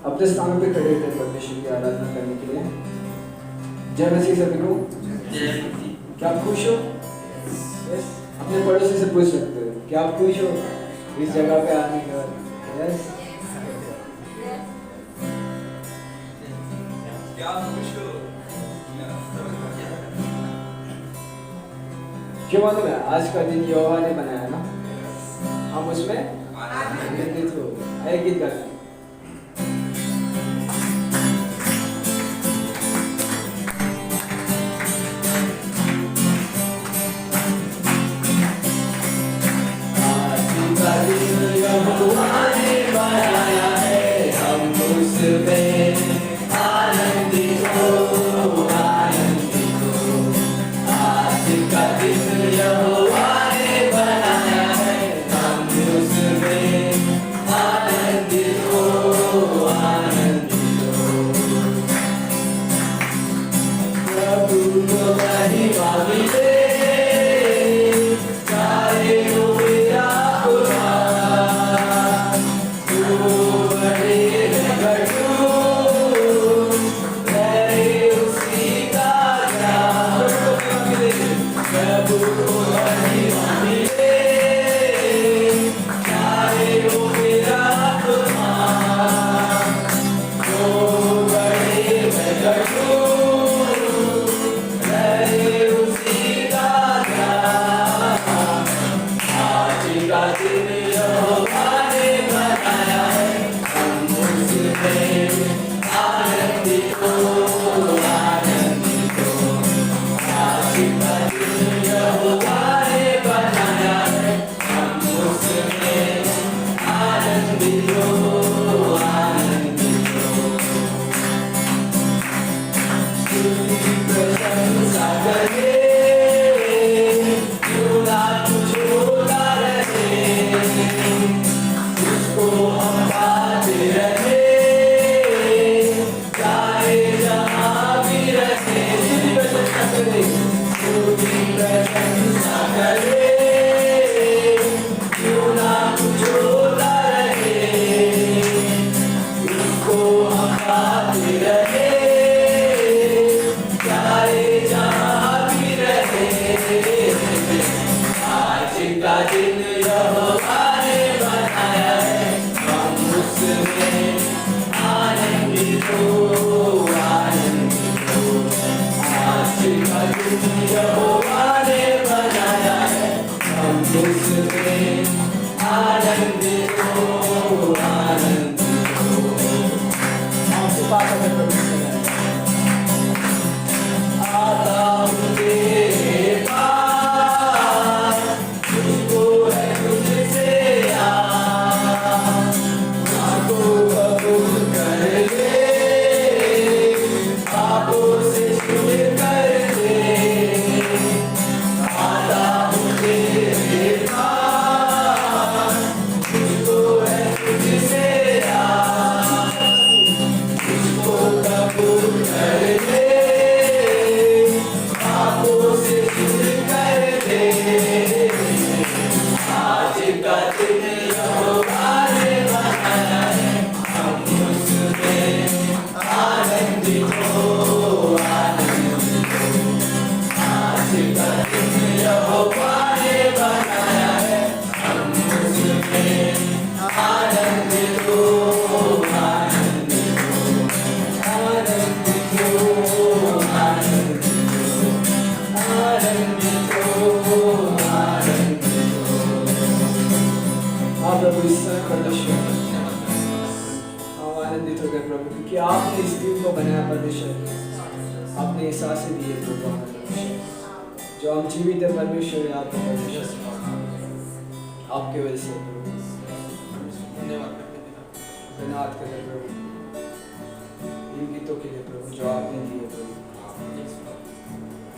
अपने स्थानों पे खड़े थे परमेश्वर की आराधना करने के लिए। जय मसीह सभी को। क्या आप खुश हो? यस। अपने पड़ोसी से पूछ सकते हो क्या आप खुश हो इस जगह पे आने के बाद? यस। क्या आप खुश हो? क्यों मालूम है? आज का दिन यहोवा ने बनाया ना, हम उसमें आनंदित हो। एक गीत गाते हैं।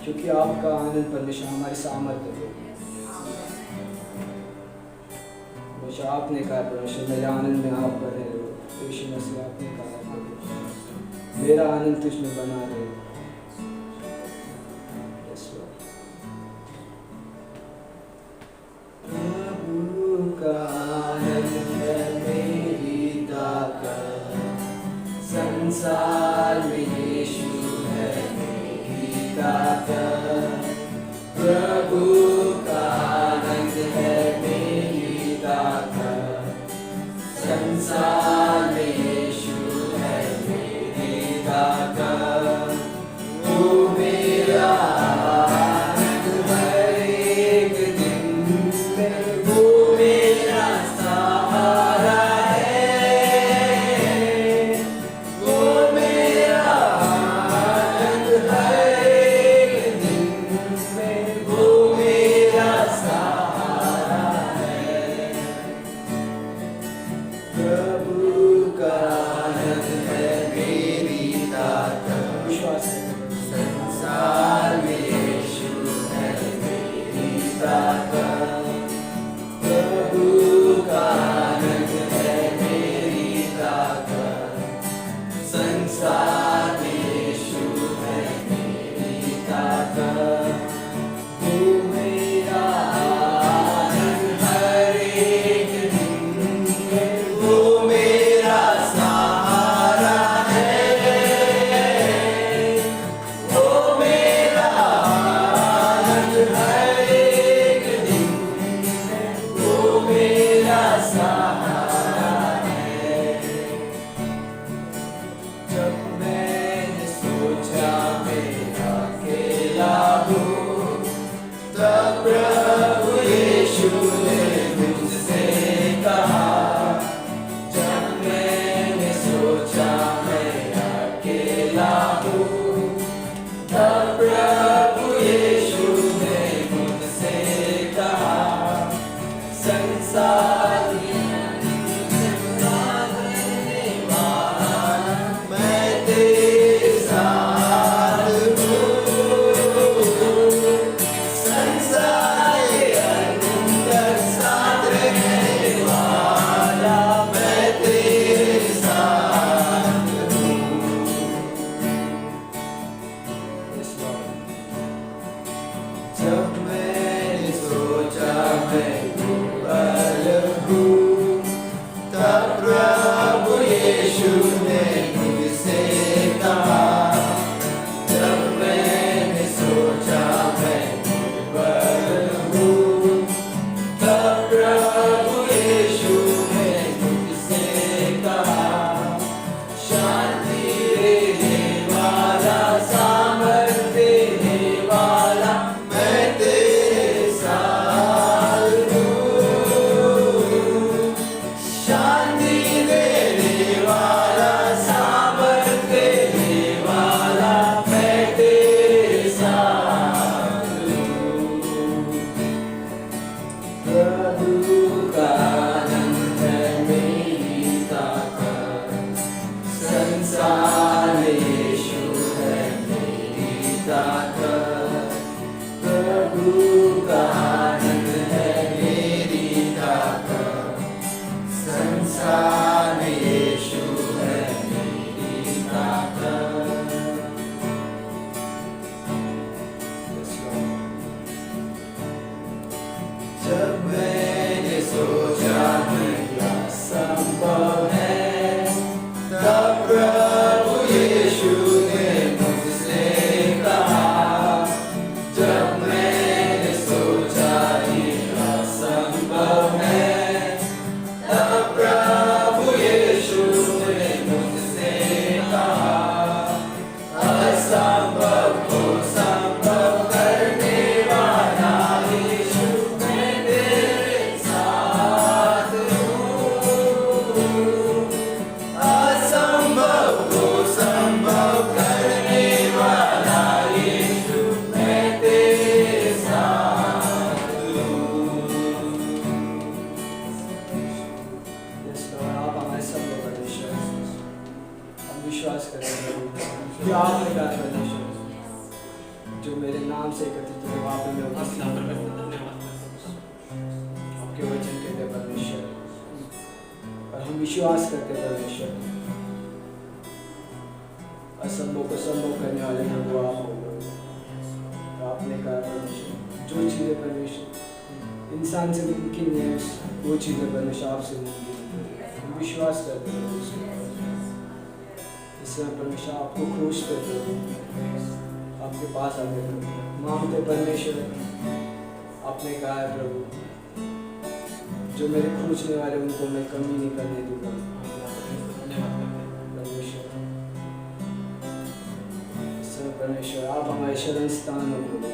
क्योंकि आपका आनंद परमेश्वर हमारी सामर्थ्य है। परमेश्वर आपने कहा परमेश्वर मेरे आनंद में आप बने रहो। यीशु मसीह आपने कहा मेरा आनंद तुझ में बना रहे। प्रभु का आनंद मेरी ताकत ताकत, प्रभु का आनंद है मेरी ताकत, संसार में यीशु है मेरी ताकत। तू मेरा आनंद हर एक दिन में, वो मेरा सहारा है, वो मेरा आनंद हर एक दिन में, वो मेरा सहारा है। जब मैंने सोचा मैं अकेला हूँ, तब प्रभु यीशु ने मुझसे कहा। जब मैंने सोचा मैं अकेला हूँ, तब प्रभु यीशु ने मुझसे कहा। संसार मैं तेरे साथ हूँ, संसार के अंदर साथ रहने वाला मैं तेरे साथ हूँ। जब मैंने सोचा मैं दुर्बल हूँ, तब प्रभु यीशु ने मुझसे कहा। जब मैंने सोचा मैं दुर्बल हूँ, तब प्रभु यीशु ने मुझसे कहा। शांति देने वाला, सामर्थ देने वाला मैं तेरे साथ हूँ। शांति देने वाला, सामर्थ देने वाला मैं तेरे साथ हूँ। प्रभु का आनंद है मेरी ताकत, संसार में यीशु है मेरी ताकत। प्रभु का आनंद है मेरी ताकत, संसार में यीशु है मेरी ताकत। जब मैंने सोचा मेरा संभव है, तब प्रभु यीशु ने मुझसे कहा। जब मैंने सोचा मेरा संभव है, तब प्रभु यीशु ने मुझसे कहा। असंभव को संभव करने वाला यीशु मैं तेरे साथ हूँ। असंभव को संभव करने वाला यीशु मैं तेरे साथ हूँ। आप हमारे संभव परमेश्वर, हम विश्वास करेंगे कि आप मेरा परमेश्वर जो मेरे नाम से एकत्रित हुए वहाँ पे मैं उपस्थित हूँ। आपके वचन के लिए परमेश्वर, और हम विश्वास करते हैं परमेश्वर, असंभव को संभव करने वाले प्रभु आप हो। तो आपने कहा परमेश्वर जो चीज़ें परमेश्वर इंसान से मुमकिन नहीं है, वो चीज़ें परमेश्वर आपसे मुमकिन है। हम विश्वास करते हैं परमेश्वर, इसमें परमेश्वर आपको खुश करते हो, आपके पास आते हैं मांगते परमेश्वर। आपने कहा है प्रभु जो मेरे खोजने वाले उनको मैं कमी नहीं करने दूंगा। परमेश्वर परमेश्वर आप हमारे शरण स्थान हो प्रभु,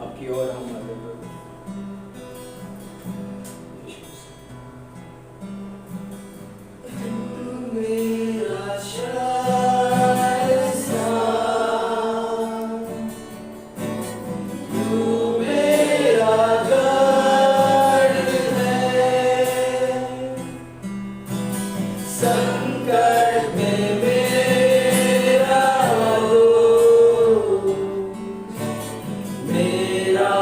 आपकी ओर हम आते प्रभु। मेरा शरण स्थान, तू मेरा गढ़ है, संकट में मेरा हो, मेरा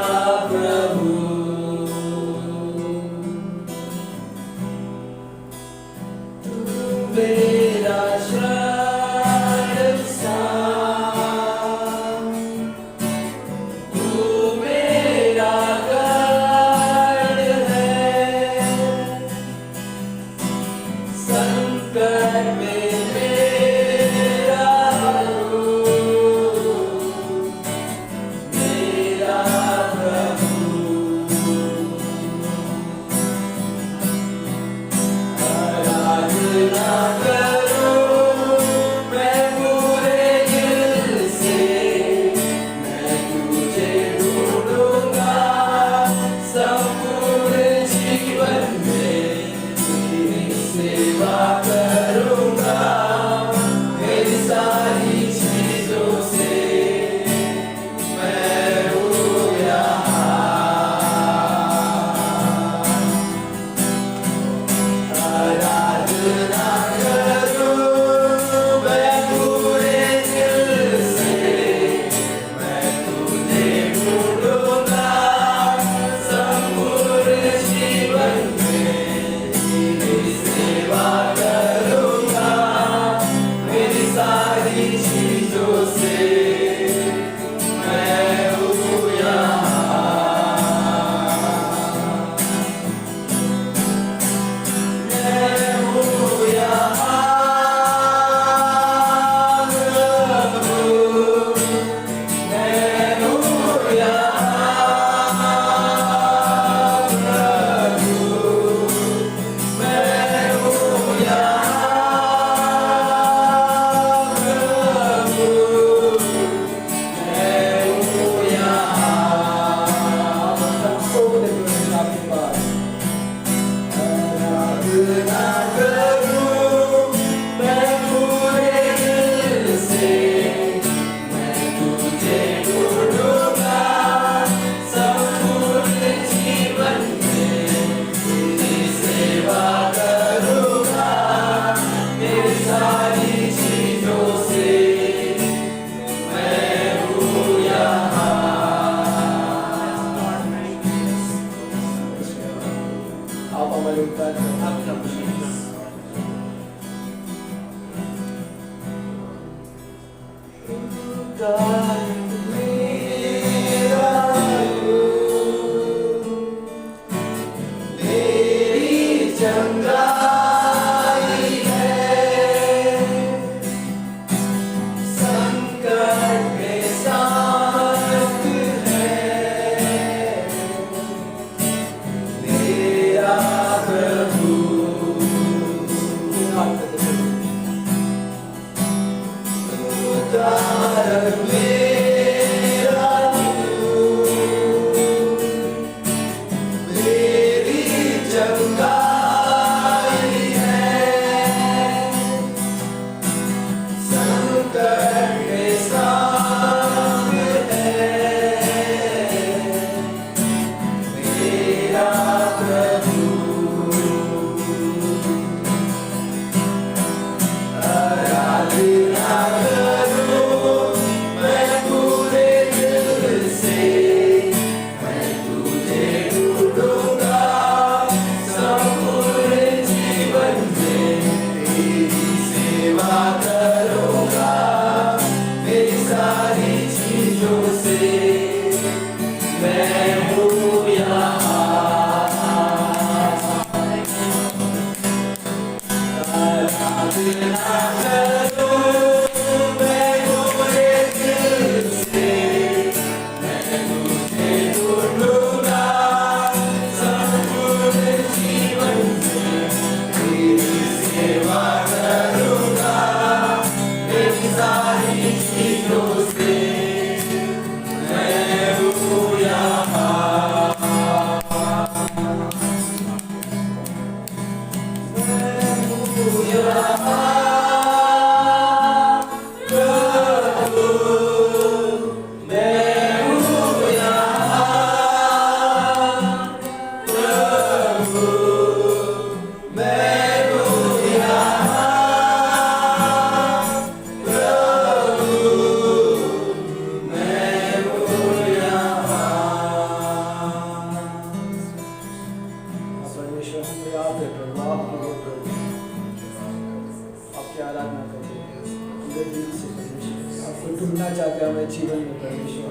जीवन में परमेश्वर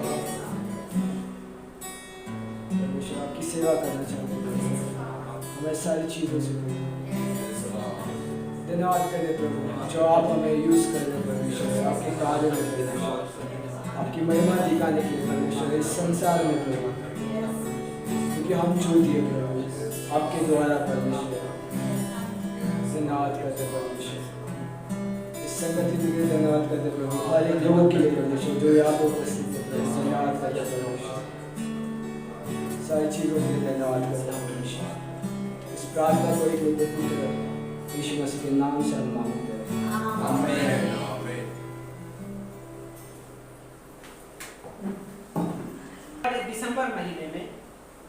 आपकी सेवा करना चाहते हैं। हमें सारी चीज़ों से धन्यवाद करें प्रभु जो आप हमें यूज़ कर रहे हैं परमेश्वर, आपके कार्य में परमेश्वर, आपकी महिमा दिखाने के लिए परमेश्वर इस संसार में प्रभु, क्योंकि हम छू दिए प्रभु आपके द्वारा परमेश्वर। धन्यवाद करते परमेश्वर, इस संगति के लिए धन्यवाद करते प्रभु, हर एक लोगों के लिए परमेश्वर जो यहाँ पर उपस्थित है। धन्यवाद करते परमेश्वर, सारी चीज़ों के लिए धन्यवाद करते परमेश्वर। इस प्रार्थना को एक लोग पुत्र यीशु मसीह के नाम से हम मांगते हैं, आमीन। दिसंबर महीने में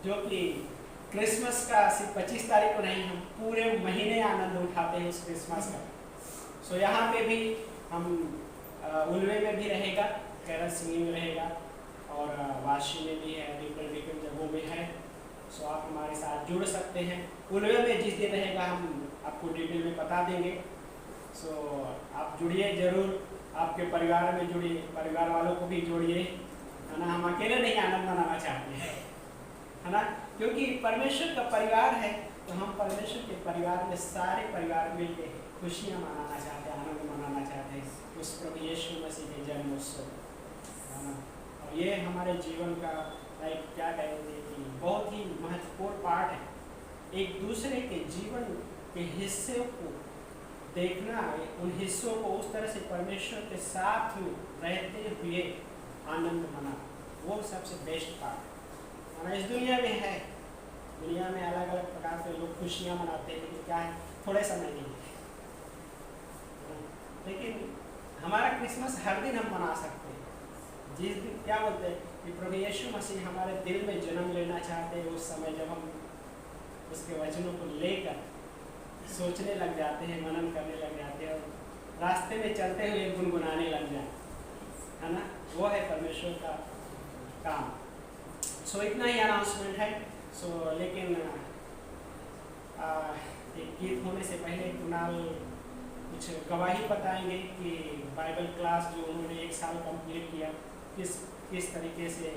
जो कि क्रिसमस का सिर्फ 25 तारीख को नहीं, हम पूरे महीने आनंद उठाते हैं उस क्रिसमस का। सो यहाँ पे भी हम उल्वे में भी रहेगा, कैरल सिंगिंग में रहेगा और वाशी में भी है, डिफरेंट जगहों में है। सो आप हमारे साथ जुड़ सकते हैं। उल्वे में जिस दिन रहेगा हम आपको डिटेल में बता देंगे। सो आप जुड़िए जरूर, आपके परिवार में जुड़िए, परिवार वालों को भी जोड़िए, है ना। हम अकेले नहीं आनंद मनाना चाहते हैं, है ना, क्योंकि परमेश्वर का परिवार है। तो हम परमेश्वर के परिवार में सारे परिवार मिलकर खुशियाँ मनाना चाहते हैं, आनंद मनाना चाहते हैं उस प्रभु यीशु मसीह के जन्मोत्सव, है ना। और ये हमारे जीवन का लाइक क्या कहेंगे कि बहुत ही महत्वपूर्ण पार्ट है। एक दूसरे के जीवन के हिस्से को देखना, उन हिस्सों को उस तरह से परमेश्वर के साथ में रहते हुए आनंद मना, वो सबसे बेस्ट पार्ट है। इस दुनिया में है, दुनिया में अलग अलग प्रकार के लोग खुशियाँ मनाते हैं, लेकिन क्या है, थोड़े समय नहीं। लेकिन हमारा क्रिसमस हर दिन हम मना सकते हैं। जिस दिन क्या बोलते हैं कि प्रभु यीशु मसीह हमारे दिल में जन्म लेना चाहते हैं, उस समय जब हम उसके वचनों को लेकर सोचने लग जाते हैं, मनन करने लग जाते हैं और रास्ते में चलते हुए गुनगुनाने लग जाए, है ना। वो है परमेश्वर का काम। सो इतना ही अनाउंसमेंट है। सो लेकिन एक गीत होने से पहले कुणाल कुछ गवाही बताएंगे कि बाइबल क्लास जो उन्होंने 1 साल कंप्लीट किया, किस तरीके से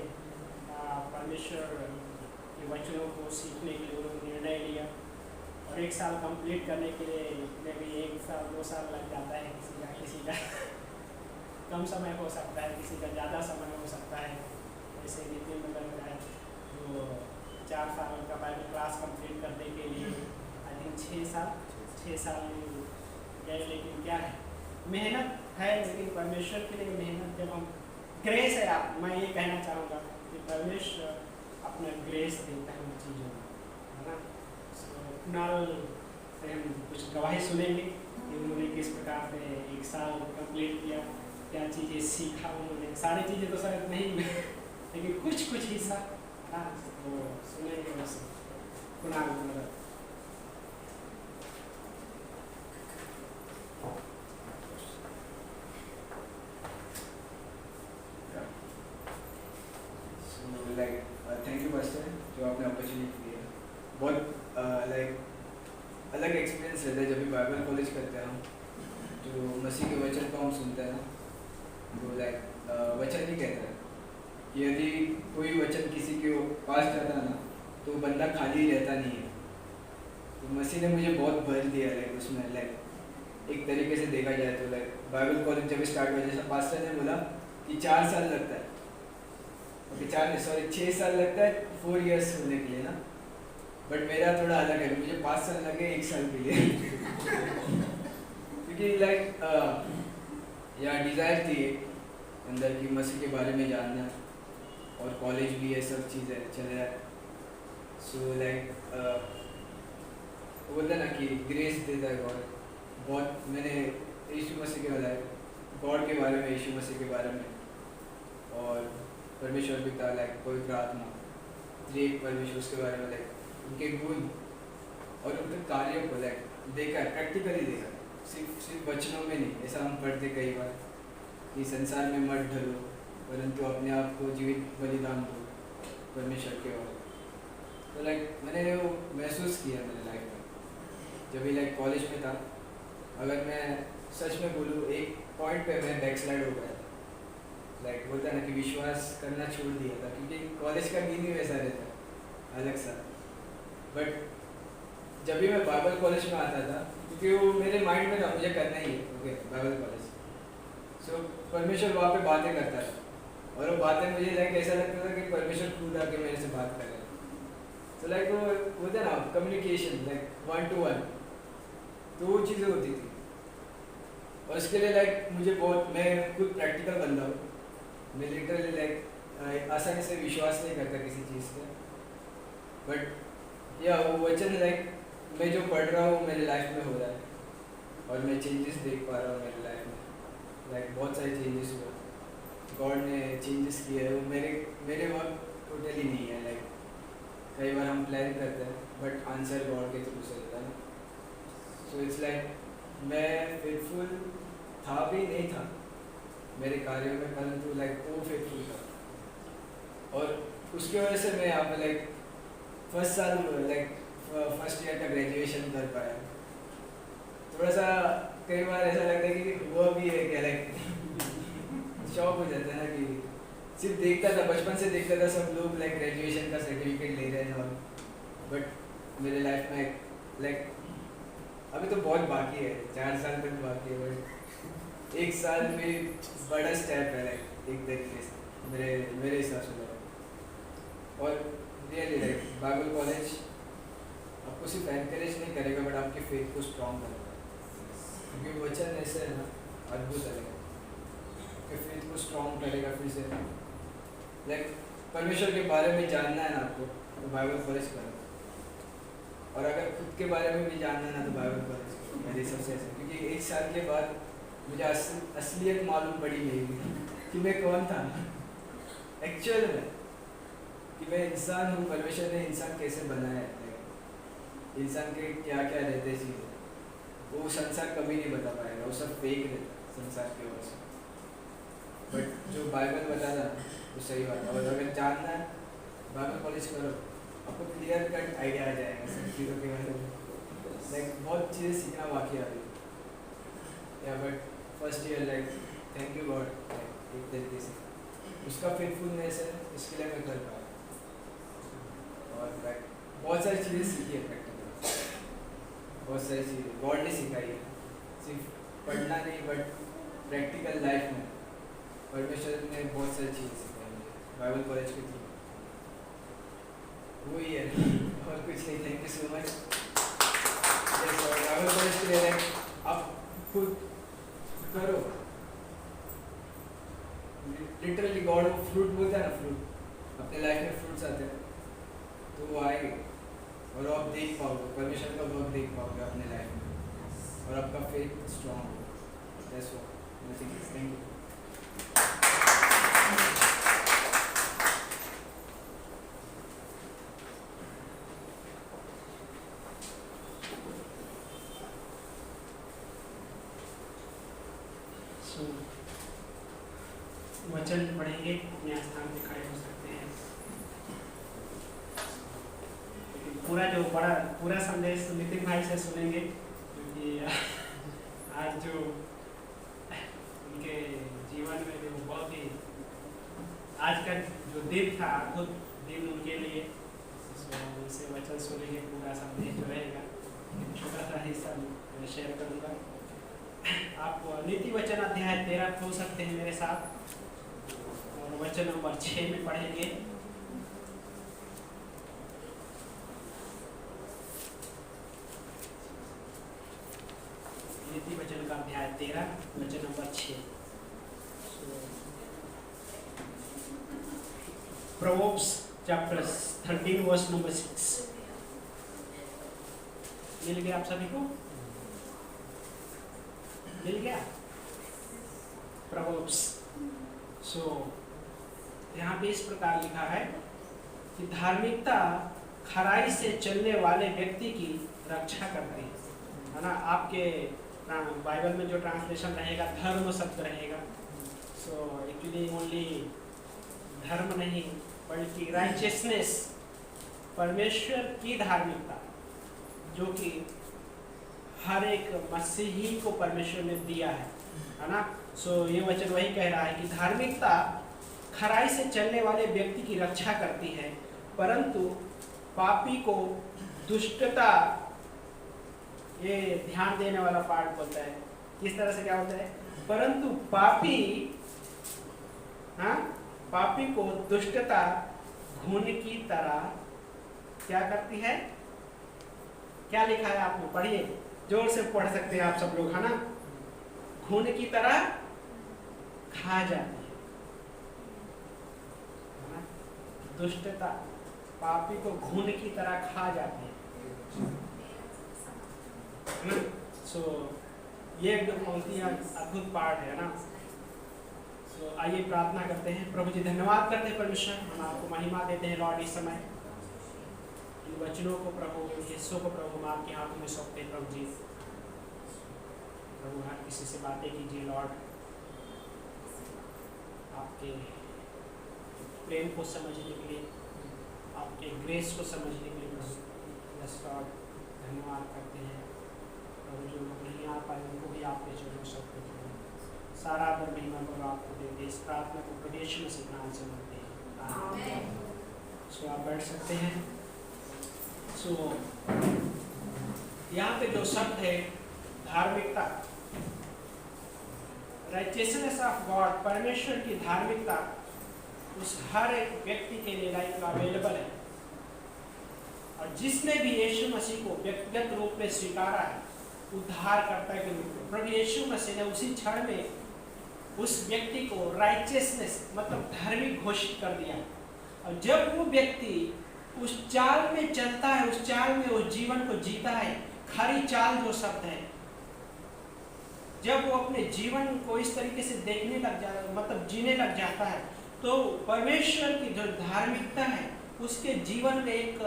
परमेश्वर के वचनों को सीखने के लिए उन्होंने निर्णय लिया। और 1 साल कंप्लीट करने के लिए में भी 1 साल 2 साल लग जाता है, किसी का कम समय हो सकता है, किसी का ज़्यादा समय हो सकता है। जैसे नितिन में लग रहा है जो 4 साल का बाइबल क्लास कंप्लीट करने के लिए आई थिंक 6 साल गए। लेकिन क्या है, मेहनत है, लेकिन परमेश्वर के लिए मेहनत जब हम ग्रेस है, आप मैं ये कहना चाहूँगा कि परमेश्वर अपना ग्रेस देता है उन चीज़ों में, है ना। कुणाल से हम कुछ गवाही सुनेंगे कि उन्होंने किस प्रकार से 1 साल कंप्लीट किया, क्या चीज़ें सीखा उन्होंने। सारी चीज़ें तो शायद नहीं लेकिन कुछ हिस्सा ना तो सुनेंगे उससे। कुणाल थैंक यू पास्टर जो आपने अपॉर्चुनिटी दी है। बहुत अलग एक्सपीरियंस रहता है जब भी बाइबल कॉलेज करते हैं हम, जो मसीह के वचन को हम सुनते हैं ना, तो वचन ही कहता है कि यदि कोई वचन किसी के पास जाता है ना तो बंदा खाली रहता नहीं है। तो मसीह ने मुझे बहुत भर दिया उसमें एक तरीके से देखा जाए तो बाइबल कॉलेज जब स्टार्ट हुआ, जैसा पास्टर ने बोला कि 4 साल लगता है, 6 साल लगता है 4 years होने के लिए ना, बट मेरा थोड़ा अलग है, मुझे 5 साल लगे 1 साल के लिए क्योंकि या डिज़ायर थी अंदर की मसीह के बारे में जानना, और कॉलेज भी ये सब चीज़ें चल रहा है। सो बोलते ना कि ग्रेस देता है गॉड। बहुत मैंने यीशु मसीह के गॉड के बारे में, यीशु मसीह के बारे में और परमेश्वर पिता पवित्र आत्मा एक परमेश्वर उसके बारे में उनके गुण और उनके कार्यों को देखा है, प्रैक्टिकली देखा है, सिर्फ वचनों में नहीं। ऐसा हम पढ़ते कई बार कि संसार में मत ढलो परंतु अपने आप को जीवित बलिदान दो परमेश्वर के ओर। तो मैंने वो महसूस किया मेरे लाइफ में जब भी कॉलेज में था। अगर मैं सच में बोलूँ, एक पॉइंट पे मैं बैकस्लाइड हो गया। लाइक बोलता है ना कि विश्वास करना छोड़ दिया था, क्योंकि कॉलेज का दिन ही वैसा रहता है अलग सा। बट जब भी मैं बाइबल कॉलेज में आता था, क्योंकि वो मेरे माइंड में था मुझे करना ही है, ओके बाइबल कॉलेज। सो परमेश्वर वहाँ पे बातें करता था, और वो बातें मुझे लाइक ऐसा लगता था कि परमेश्वर खुद आके मेरे से बात कर रहे हैं। तो लाइक वो होता है ना कम्युनिकेशन, लाइक 1 to 1, तो वो चीज़ें होती थी। और उसके लिए लाइक मुझे बहुत, मैं खुद प्रैक्टिकल बंदा हूँ, मैं लिटरली लाइक आसानी से विश्वास नहीं करता किसी चीज़ पे। बट या वो वचन लाइक मैं जो पढ़ रहा हूँ मेरे लाइफ में हो रहा है, और मैं चेंजेस देख पा रहा हूँ मेरे लाइफ में। लाइक बहुत सारे चेंजेस हुए, गॉड ने चेंजेस किए हैं। वो मेरे वक्त टोटली नहीं है। लाइक कई बार हम प्लान करते हैं बट आंसर गॉड के थ्रू से होता है ना। सो इट्स लाइक मैं फेथफुल था भी नहीं था मेरे कार्यों में, परंतु लाइक वो फेथफुल था, और उसकी वजह से मैं यहाँ पे लाइक फर्स्ट ईयर का ग्रेजुएशन कर पाया। थोड़ा सा कई बार ऐसा लगता है कि हुआ भी है क्या, लाइक शौक हो जाता है ना कि सिर्फ देखता था, बचपन से देखता था सब लोग लाइक ग्रेजुएशन का सर्टिफिकेट ले रहे हैं, और बट मेरे लाइफ में लाइक अभी तो बहुत बाकी है, 4 साल तक बाकी है, बट 1 साल में बड़ा स्टेप है लाइक एक तरीके से मेरे हिसाब से लगा। और रियली लाइक बाइबल कॉलेज आपको सिर्फ एनकरेज नहीं करेगा बट आपकी फेथ को स्ट्रॉन्ग करेगा, क्योंकि वचन ऐसे है ना, अद्भुत है कि फेथ को स्ट्रॉन्ग करेगा। फिर से लाइक परमेश्वर के बारे में जानना है ना आपको, तो बाइबल कॉलेज करो, और अगर खुद के बारे में भी जानना है ना तो बाइबल कॉलेज करो। मेरे सबसे ऐसे, क्योंकि 1 साल के बाद मुझे असलियत मालूम पड़ी मेरी कि मैं कौन था एक्चुअल में, कि मैं इंसान हूँ। परमेश्वर ने इंसान कैसे बनाया है, इंसान के क्या क्या रहते चीज़ें, वो संसार कभी नहीं बता पाएगा, वो सब फेक रहता संसार की ओर से। बट जो बाइबल बताता वो सही बात है। और अगर जानना है बाइबल कॉलेज करो, आपको क्लियर कट आइडिया आ जाएगा सब चीज़ों के बारे में। लाइक बहुत चीज़ें सीखना बाकी आ रही या, but first year like thank you God, like एक तरीके से उसका फेथफुलनेस है, इसके लिए मैं कर पाया। और लाइक बहुत सारी चीज़ें सीखी है प्रैक्टिकल, बहुत सारी चीज़ें गॉड ने सिखाई है, सिर्फ पढ़ना नहीं बट प्रैक्टिकल लाइफ में परमेश्वर ने बहुत सारी चीज़ें सिखाई मुझे बाइबल कॉलेज के थ्रू। वही है और कुछ नहीं। Thank you so much. Bible college के लिए आप खुद करो, लिटरली गॉड फ्रूट बोलता है ना, फ्रूट अपने लाइफ में फ्रूट्स आते हैं तो वो आएंगे, और आप देख पाओगे परमेश्वर का वर्क देख पाओगे अपने लाइफ में, और आपका फेथ स्ट्रॉन्ग होगा। That's what I think. Thank you. वचन पढ़ेंगे, अपने स्थान पे खड़े हो सकते हैं। पूरा संदेश नितिन भाई से सुनेंगे, क्योंकि आज जो उनके जीवन में जो बहुत ही आज का जो दिन था, अद्भुत दिन उनके लिए, उनसे वचन सुनेंगे। पूरा संदेश जो रहेगा छोटा सा हिस्सा मैं शेयर करूँगा। आप नीति वचन अध्याय 13 खोल सकते हैं मेरे साथ, और वचन नंबर 6 में पढ़ेंगे। नीति वचन का अध्याय 13 वचन नंबर 6। Proverbs chapter 13 verse number 6। मिल गया आप सभी को? मिल गया? प्रोवर्ब्स। यहाँ पे इस प्रकार लिखा है कि धार्मिकता खराई से चलने वाले व्यक्ति की रक्षा करती है ना। आपके बाइबल में जो ट्रांसलेशन रहेगा धर्म शब्द रहेगा। एक्चुअली ओनली धर्म नहीं बल्कि राइचियसनेस, परमेश्वर की धार्मिकता, जो कि हर एक मसीही को परमेश्वर ने दिया है ना। सो ये वचन वही कह रहा है कि धार्मिकता खराई से चलने वाले व्यक्ति की रक्षा करती है, परंतु पापी को दुष्टता, ये ध्यान देने वाला पार्ट बोलता है। किस तरह से क्या होता है? परंतु पापी को दुष्टता घुन की तरह क्या करती है? क्या लिखा है आपने? पढ़िए, जोर से पढ़ सकते हैं आप सब लोग, है ना? घुन की तरह खा जाती है ना? दुष्टता पापी को घुन की तरह खा जाती है ना? सो ये एकदम बहुत ही अद्भुत पाठ है ना। सो आइए प्रार्थना करते हैं। प्रभु जी, धन्यवाद करते हैं परमेश्वर, हम आपको महिमा देते हैं लॉर्ड। इस समय इन वचनों को प्रभु, हिस्सों को प्रभु हम आपके हाथों में सौंपते हैं प्रभु जी। प्रभु हर किसी से बातें कीजिए लॉर्ड, आपके प्रेम को समझने के लिए, आपके ग्रेस को समझने के लिए प्रभु यस लॉर्ड धन्यवाद करते हैं प्रभु। जो लोग नहीं आ पाए उनको भी आपके चरणों में सौंपते हैं। सारा आदर महिमा को आपको देते हैं। इस प्रार्थना को प्रभु यीशु मसीह के नाम से मांगते हैं, आमीन। सो आप बैठ सकते हैं। सो यहाँ पे जो शब्द है धार्मिकता, राइचियसनेस ऑफ गॉड, परमेश्वर की धार्मिकता उस हर एक व्यक्ति के लिए लाइफ में अवेलेबल है। और जिसने भी यीशु मसीह को व्यक्तिगत रूप में स्वीकारा है उद्धारकर्ता के रूप में, प्रभु यीशु मसीह ने उसी क्षण में उस व्यक्ति को राइचियसनेस मतलब धार्मिक घोषित कर दिया। और जब वो व्यक्ति उस चाल में चलता है, उस चाल में उस जीवन को जीता है, खरी चाल जो शब्द है, जब वो अपने जीवन को इस तरीके से देखने लग जाता मतलब जीने लग जाता है, तो परमेश्वर की जो धार्मिकता है उसके जीवन में एक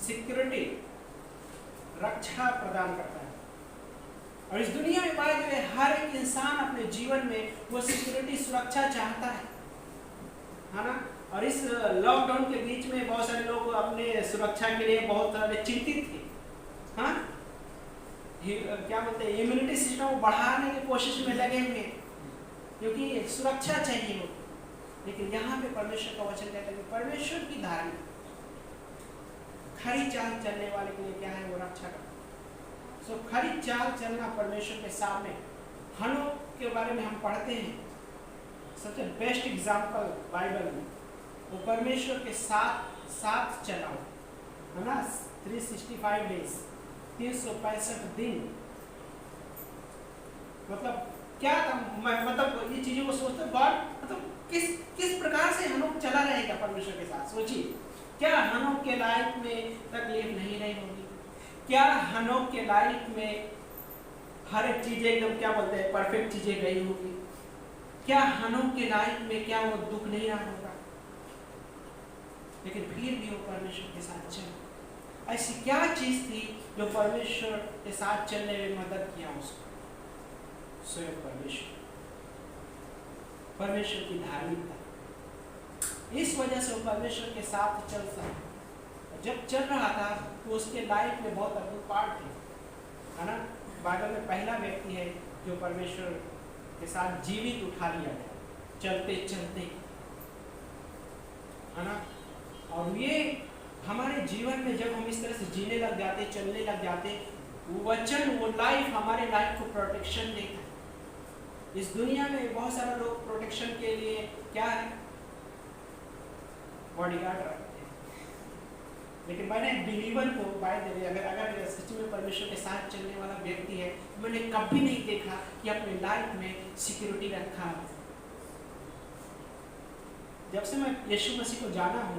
सिक्योरिटी, रक्षा प्रदान करता है। और इस दुनिया में पाए गए हर एक इंसान अपने जीवन में वो सिक्योरिटी, सुरक्षा चाहता है ना। और इस लॉकडाउन के बीच में बहुत सारे लोग अपने सुरक्षा के लिए बहुत सारे चिंतित थे, हाँ, क्या बोलते हैं, इम्यूनिटी सिस्टम को बढ़ाने की कोशिश में लगे हुए, क्योंकि सुरक्षा चाहिए हो। लेकिन यहाँ पे परमेश्वर का वचन कहता है कि परमेश्वर की धार्मिक खरी चाल चलने वाले के लिए क्या है? वो रक्षा करता है। सो खरी चाल चलना परमेश्वर के सामने, हनोक के बारे में हम पढ़ते हैं, सबसे बेस्ट एग्जाम्पल बाइबल में, वो परमेश्वर के साथ चला है ना। 365 डेज, 365 दिन, मतलब क्या था? मतलब ये चीजों को सोचते गॉड मतलब किस प्रकार से हनोक चला रहेगा परमेश्वर के साथ। सोचिए, क्या हनोक के लाइफ में तकलीफ नहीं रही होगी? क्या हनोक के लाइफ में हर एक चीजें एकदम क्या बोलते हैं परफेक्ट चीजें गई होगी? क्या हनोक के लाइफ में क्या वो दुख नहीं रहा होगा? लेकिन फिर भी वो परमेश्वर के साथ चला। ऐसी क्या चीज थी जो परमेश्वर के साथ चलने में मदद किया उसको? स्वयं परमेश्वर की धार्मिकता, इस वजह से वो परमेश्वर के साथ चल सका। जब चल रहा था तो उसके लाइफ में बहुत अद्भुत पार्ट थे, है ना। बाइबल में पहला व्यक्ति है जो परमेश्वर के साथ जीवित उठा लिया गया, चलते चलते, है ना। और ये हमारे जीवन में जब हम इस तरह से जीने लग जाते, चलने लग जाते, वो वचन, वो लाइफ हमारे लाइफ को प्रोटेक्शन देता है। इस दुनिया में बहुत सारे लोग प्रोटेक्शन के लिए क्या है? बॉडीगार्ड रखते हैं। लेकिन मैंने बिलीवर को अगर सच में परमेश्वर के साथ चलने वाला व्यक्ति है, मैंने कभी नहीं देखा कि अपने लाइफ में सिक्योरिटी रखा है। जब से मैं यीशु मसीह को जाना हूँ,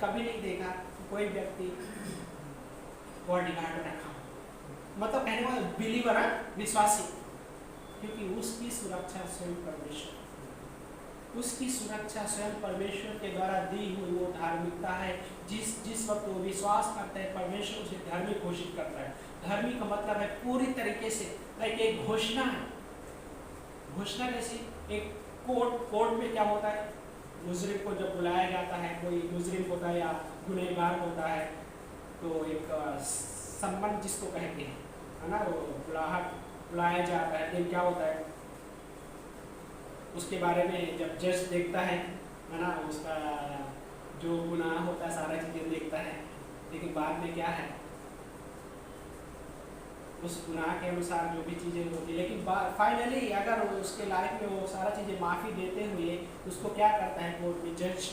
कभी नहीं देखा कि कोई व्यक्ति बॉडीगार्ड रखा, मतलब कहने वाला बिलीवर है, विश्वासी, क्योंकि उसकी सुरक्षा स्वयं परमेश्वर, उसकी सुरक्षा स्वयं परमेश्वर के द्वारा दी हुई वो धार्मिकता है। जिस वक्त वो विश्वास करता है, परमेश्वर उसे धार्मिक घोषित करता है। धार्मिक का मतलब है पूरी तरीके से, लाइक एक घोषणा है। घोषणा जैसी एक कोर्ट में क्या होता है, मुजरिम को जब बुलाया जाता है, कोई मुजरिम होता है या गुनहगार होता है, तो एक सम्मान जिसको कहते हैं, है ना, वो बुलाया जाता है। लेकिन क्या होता है, उसके बारे में जब जज देखता है ना, उसका जो गुनाह होता है सारा चीज़ें देखता है, लेकिन बाद में क्या है, उस गुनाह के अनुसार जो भी चीज़ें होती, लेकिन फाइनली अगर उसके लाइफ में वो सारा चीज़ें माफ़ी देते हुए उसको क्या करता है, कोर्ट में जज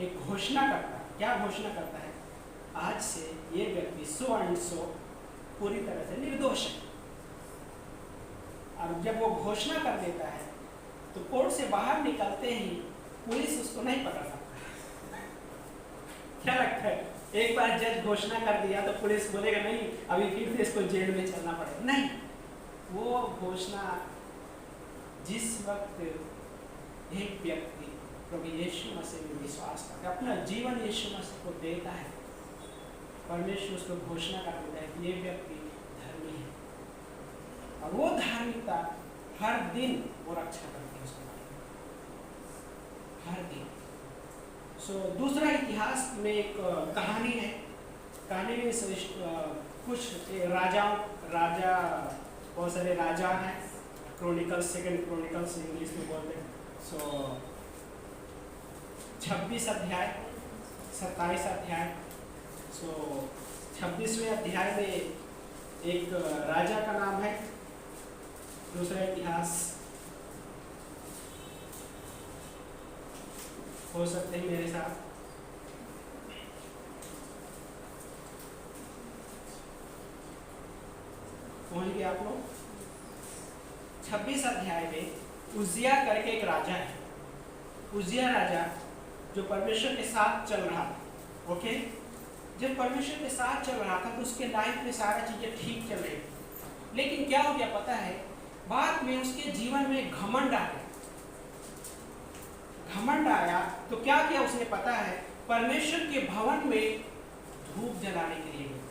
एक घोषणा करता है। क्या घोषणा करता है? आज से ये व्यक्ति सो एंड सो पूरी तरह से निर्दोष है। और जब वो घोषणा कर देता है तो कोर्ट से बाहर निकलते ही पुलिस उसको नहीं पकड़ सकता। क्या लगता है? एक बार जज घोषणा कर दिया तो पुलिस बोलेगा नहीं अभी फिर से इसको जेल में चलना पड़ेगा? नहीं, वो घोषणा जिस वक्त एक व्यक्ति प्रभु यीशु मसीह में विश्वास करके अपना जीवन यीशु मसीह को देता है, परमेश्वर उसको घोषणा कर देता है कि ये व्यक्ति धर्मी है, और वो धार्मिकता हर दिन वो रक्षा करती है उसके बारे में, हर दिन। दूसरा इतिहास में एक कहानी है। कहानी में कुछ राजा बहुत सारे राजा हैं। क्रोनिकल्स, सेकंड क्रोनिकल्स इंग्लिश में बोलते हैं। 26 अध्याय, 27 अध्याय। 26वें अध्याय में एक राजा का नाम है। दूसरा इतिहास हो सकते हैं मेरे साथ। पहुंच गए आप लोग? 26 अध्याय में उजिया करके एक राजा है। उजिया राजा जो परमेश्वर के साथ चल रहा था। ओके, जब परमेश्वर के साथ चल रहा था तो उसके लाइफ में सारा चीजें ठीक चल रही, लेकिन क्या हो गया पता है? बाद में उसके जीवन में घमंड आ गया। घमंड आया तो क्या किया उसने पता है? परमेश्वर के भवन में धूप जलाने के लिए गया,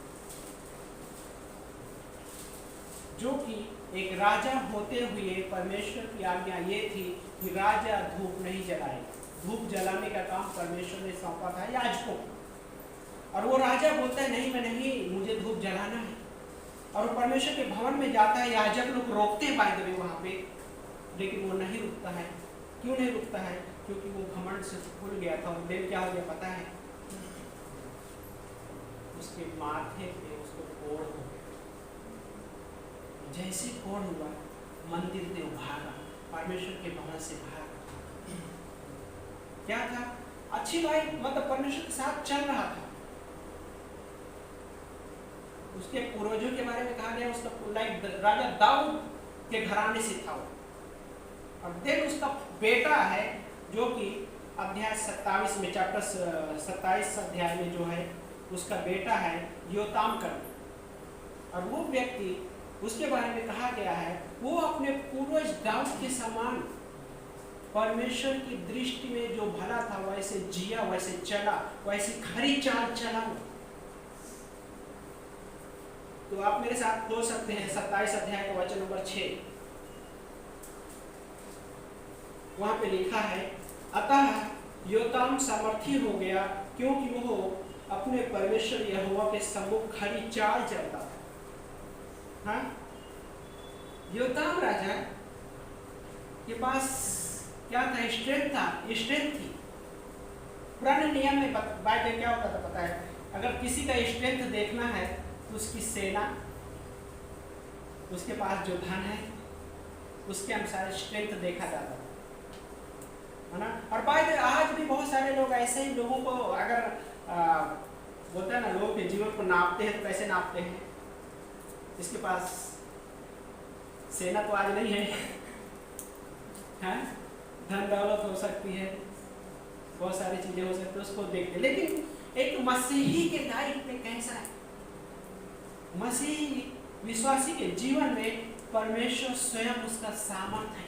जो कि एक राजा होते हुए परमेश्वर की आज्ञा ये थी कि राजा धूप नहीं जलाएगा। धूप जलाने का काम परमेश्वर ने सौंपा था याजकों को, और वो राजा बोलता है नहीं, मैं नहीं, मुझे धूप जलाना है। और परमेश्वर के भवन में जाता है, याजक लोग रोकते हैं बाय द वे वहां पे, लेकिन वो नहीं रुकता है। क्यों नहीं रुकता है? क्योंकि वो घमंड से भूल गया था। और देर क्या हो गया पता है? उसके माथे पे उसको कोढ़ हो गया। जैसे कोढ़ हुआ, मंदिर से भागा, परमेश्वर के भवन से भागा। क्या था? अच्छी लाइफ, मतलब परमेश्वर के साथ चल रहा था। उसके पूर्वजों के बारे में कहा गया उसका लाइफ राजा दाऊद के घराने से था। और देन उसका बेटा है जो कि अध्याय 27 में, चैप्टर 27 अध्याय में जो है उसका बेटा है योताम करके। और वो व्यक्ति, उसके बारे में कहा गया है वो अपने पूर्वज दाऊद के समान परमेश्वर की दृष्टि में जो भला था वैसे जिया, वैसे चला, वैसे खरी चाल चला। तो आप मेरे साथ बोल सकते हैं 27 अध्याय का वचन नंबर 6। वहां पे लिखा है, अतः योताम सामर्थी हो गया क्योंकि वो अपने परमेश्वर यहोवा के सम्मुख खरी चाल चलता था। हाँ? योताम राजा के पास क्या था? स्ट्रेंथ था, स्ट्रेंथ थी। पुराने नियम में बाइबल क्या होता था पता है? अगर किसी का स्ट्रेंथ देखना है तो उसकी सेना, उसके पास जो धन है, उसके अनुसार स्ट्रेंथ देखा जाता है ना। और बाय आज भी बहुत सारे लोग ऐसे ही लोगों को अगर बोलते हैं ना, लोगों के जीवन को नापते हैं तो कैसे नापते हैं? इसके पास सेना तो आज नहीं है, हैं? धन दौलत हो सकती है, बहुत सारी चीजें हो सकती है, उसको देखते। लेकिन एक मसीही के लाइफ में कैसा है? मसीही विश्वासी के जीवन में परमेश्वर स्वयं उसका सामर्थ्य है।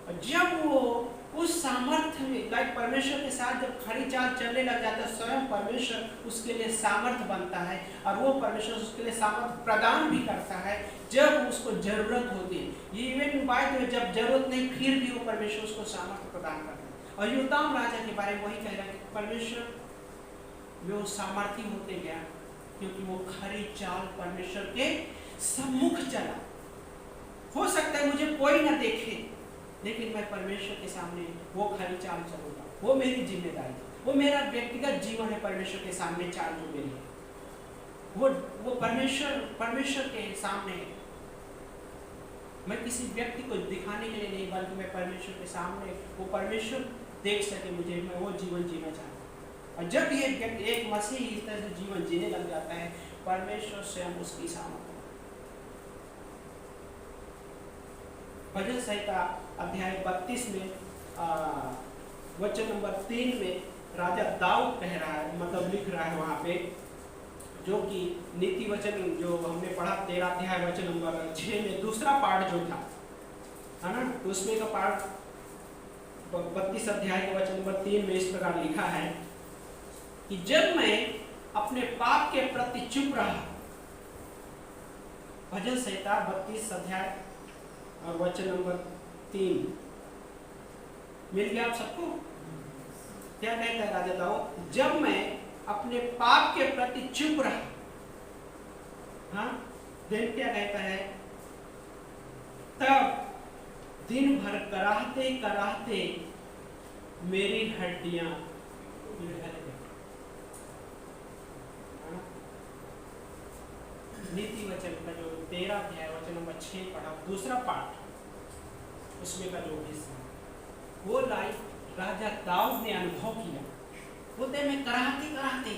और जब वो उस सामर्थ्य में लाइक परमेश्वर के साथ जब खड़ी चाल चलने लग जाता है, स्वयं परमेश्वर उसके लिए सामर्थ्य बनता है। और वो परमेश्वर उसके लिए सामर्थ्य प्रदान भी करता है जब उसको जरूरत होती है। ये इवन बात में जब जरूरत नहीं फिर भी वो परमेश्वर उसको सामर्थ्य प्रदान करता है। और योताम राजा के बारे में वही कह रहा है कि परमेश्वर वो सामर्थ्य होते गया क्योंकि वो खरी चाल परमेश्वर के सम्मुख चला। हो सकता है मुझे कोई ना देखे, लेकिन मैं परमेश्वर के सामने वो खरी चाल चलूंगा। वो मेरी जिम्मेदारी, वो मेरा व्यक्तिगत जीवन है। परमेश्वर के सामने चाल जो मेरी है, वो परमेश्वर के सामने है। मैं किसी व्यक्ति को दिखाने के लिए नहीं, बल्कि मैं परमेश्वर के सामने, वो परमेश्वर देख सके मुझे, मैं वो जीवन जीना चाहता हूँ। और जब ये व्यक्ति, एक मसीही इस तरह से जीवन जीने लग जाता है, परमेश्वर स्वयं उसकी सामर्थ। भजन संहिता अध्याय 32 में वचन नंबर 3 में राजा दाऊद कह रहा है, मतलब लिख रहा है वहाँ पे, जो कि नीति वचन जो हमने पढ़ा 13 अध्याय वचन नंबर 6 में दूसरा पाठ जो था, है ना, तो उसमें का पाठ 32 अध्याय के वचन नंबर 3 में इस प्रकार लिखा है कि जब मैं अपने पाप के प्रति चुप रहा। भजन संहिता 32 अध्याय और वचन नंबर 3 मिल गया आप सबको? क्या कहता है राजा दाऊद? जब मैं अपने पाप के प्रति चुप रहा, हाँ, दिन क्या कहता है? तब दिन भर कराहते कराहते मेरी हड्डियां पिघल गई। नीति वचन का जो 13 अध्याय वचन नंबर 6 पढ़ा, दूसरा पाठ, उसमें का जो हिस्सा, वो लाइफ राजा दाऊद ने अनुभव किया। बोलते में कराहते कराहते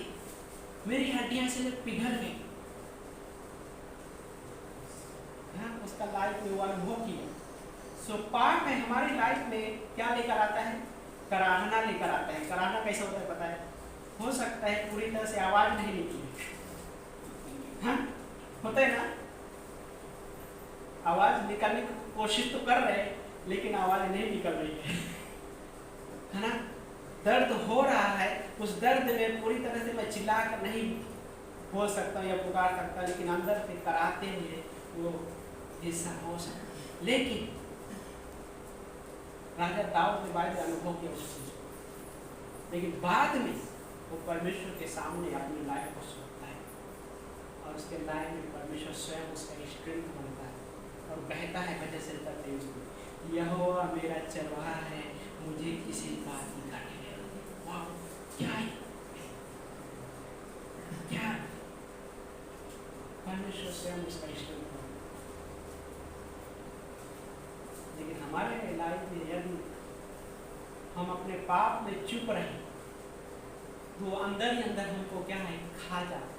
मेरी हड्डियां से पिघल गई। हाँ, उसका लाइफ में वो अनुभव किया। सो पाप है हमारी लाइफ में क्या लेकर आता है? कराहना लेकर आता है। कराहना कैसे होता है पता है? हो सकता है पूरी तरह से आवाज नहीं निकली, हाँ, होता है ना, आवाज निकालने की कोशिश तो कर रहे हैं, लेकिन आवाज नहीं निकल रही है ना। दर्द हो रहा है, उस दर्द में पूरी तरह से मैं चिल्ला कर नहीं बोल सकता या पुकार सकता, लेकिन अंदर से कराते हुए वो हिस्सा हो सकता। लेकिन राजा दाऊद ने बाद में अनुभव किया उस चीज को, लेकिन बाद में वो परमेश्वर के सामने अपनी लाइफ को सोचता है, और उसके लाइफ में परमेश्वर स्वयं उसका स्ट्रेंथ बनता है और कहता है भजन संहिता 23 में, यहोवा मेरा चरवाहा है, मुझे किसी बात की घाटी नहीं। वाह, क्या है, क्या परमेश्वर स्वयं उसका स्ट्रेंथ बनता है। लेकिन हमारे लाइफ में यदि हम अपने पाप में चुप रहे, तो अंदर ही अंदर हमको क्या है, खा जाता।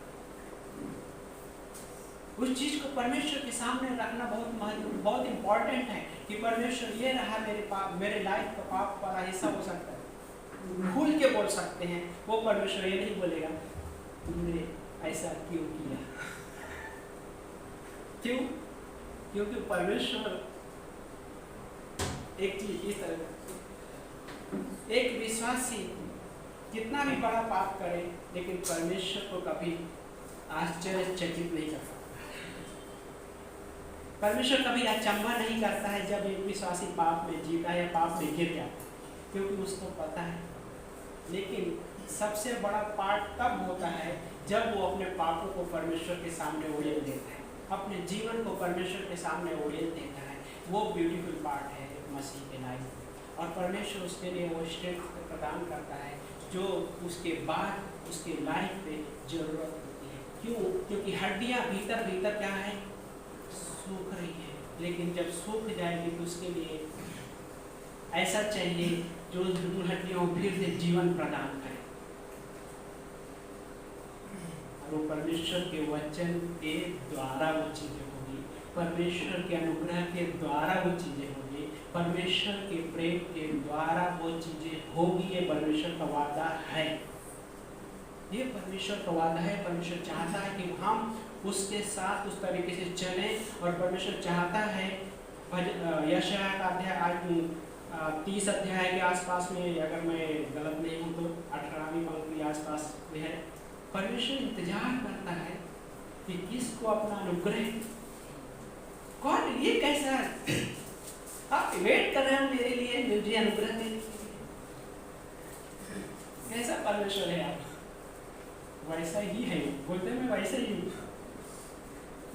उस चीज को परमेश्वर के सामने रखना बहुत इंपॉर्टेंट है कि परमेश्वर ये रहा मेरे लाइफ का पाप वाला हिस्सा हो सकता है, खुल के बोल सकते हैं। वो परमेश्वर ये नहीं बोलेगा तुमने ऐसा क्यों किया। क्यों? क्योंकि परमेश्वर एक चीज इस तरह, एक विश्वासी कितना भी बड़ा पाप करे, लेकिन परमेश्वर को कभी आश्चर्यचकित नहीं कर सकता। परमेश्वर कभी अचंभा नहीं करता है जब एक विश्वासी पाप में जीता है या पाप में गिर जाता है, क्योंकि उसको पता है। लेकिन सबसे बड़ा पार्ट तब होता है जब वो अपने पापों को परमेश्वर के सामने उड़ेल देता है, अपने जीवन को परमेश्वर के सामने उड़ेल देता है। वो ब्यूटीफुल पार्ट है मसीह के लाइफ में, और परमेश्वर उसके लिए वो स्ट्रेंथ प्रदान करता है जो उसके बाद उसके लाइफ में जरूरत होती है। क्यों? क्योंकि हड्डियां भीतर भीतर क्या है, सूख रही है, लेकिन जब सूख जाएगी तो उसके लिए ऐसा चाहिए जो उन हड्डियों को फिर से जीवन प्रदान करे। और वो परमेश्वर के वचन के द्वारा वो चीजें होगी, परमेश्वर के अनुग्रह के द्वारा वो चीजें होगी, परमेश्वर के प्रेम के द्वारा वो चीजें होगी। ये परमेश्वर का वादा है, ये परमेश्वर का वादा है। परमेश्वर चाहता है कि हम उसके साथ उस तरीके से चलें, और परमेश्वर चाहता है यशायाह का अध्याय आज 30 अध्याय के आसपास में, अगर मैं गलत नहीं हूँ तो 18वीं पंक्ति आसपास में है। परमेश्वर इंतजार करता है कि किसको अपना अनुग्रह, कौन ये कैसा आप वेट कर रहे हो मेरे लिए, मुझे अनुग्रह देने, कैसा परमेश्वर है आप? वैसा ही है, बोलते मैं वैसा ही हूँ,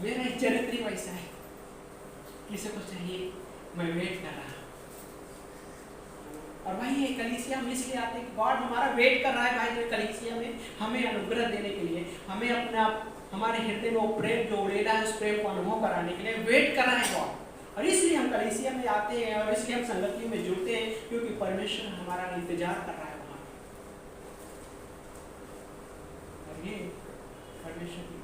मेरा चरित्र वैसा है। किसी को चाहिए, मैं वेट कर रहा, और भाई ये कलीसिया हम इसलिए आते हैं कि गॉड हमारा वेट कर रहा है भाई, जो कलीसिया में हमें अनुग्रह देने के लिए, हमें अपना हमारे हृदय में वो प्रेम जो उड़ेला है उस प्रेम को अनुभव कराने के लिए वेट कर रहा है गॉड। और इसलिए हम कलीसिया में आते हैं और इसलिए हम संगति में जुड़ते हैं, क्योंकि परमेश्वर हमारा इंतजार कर रहा है वहाँ। और ये परमेश्वर की,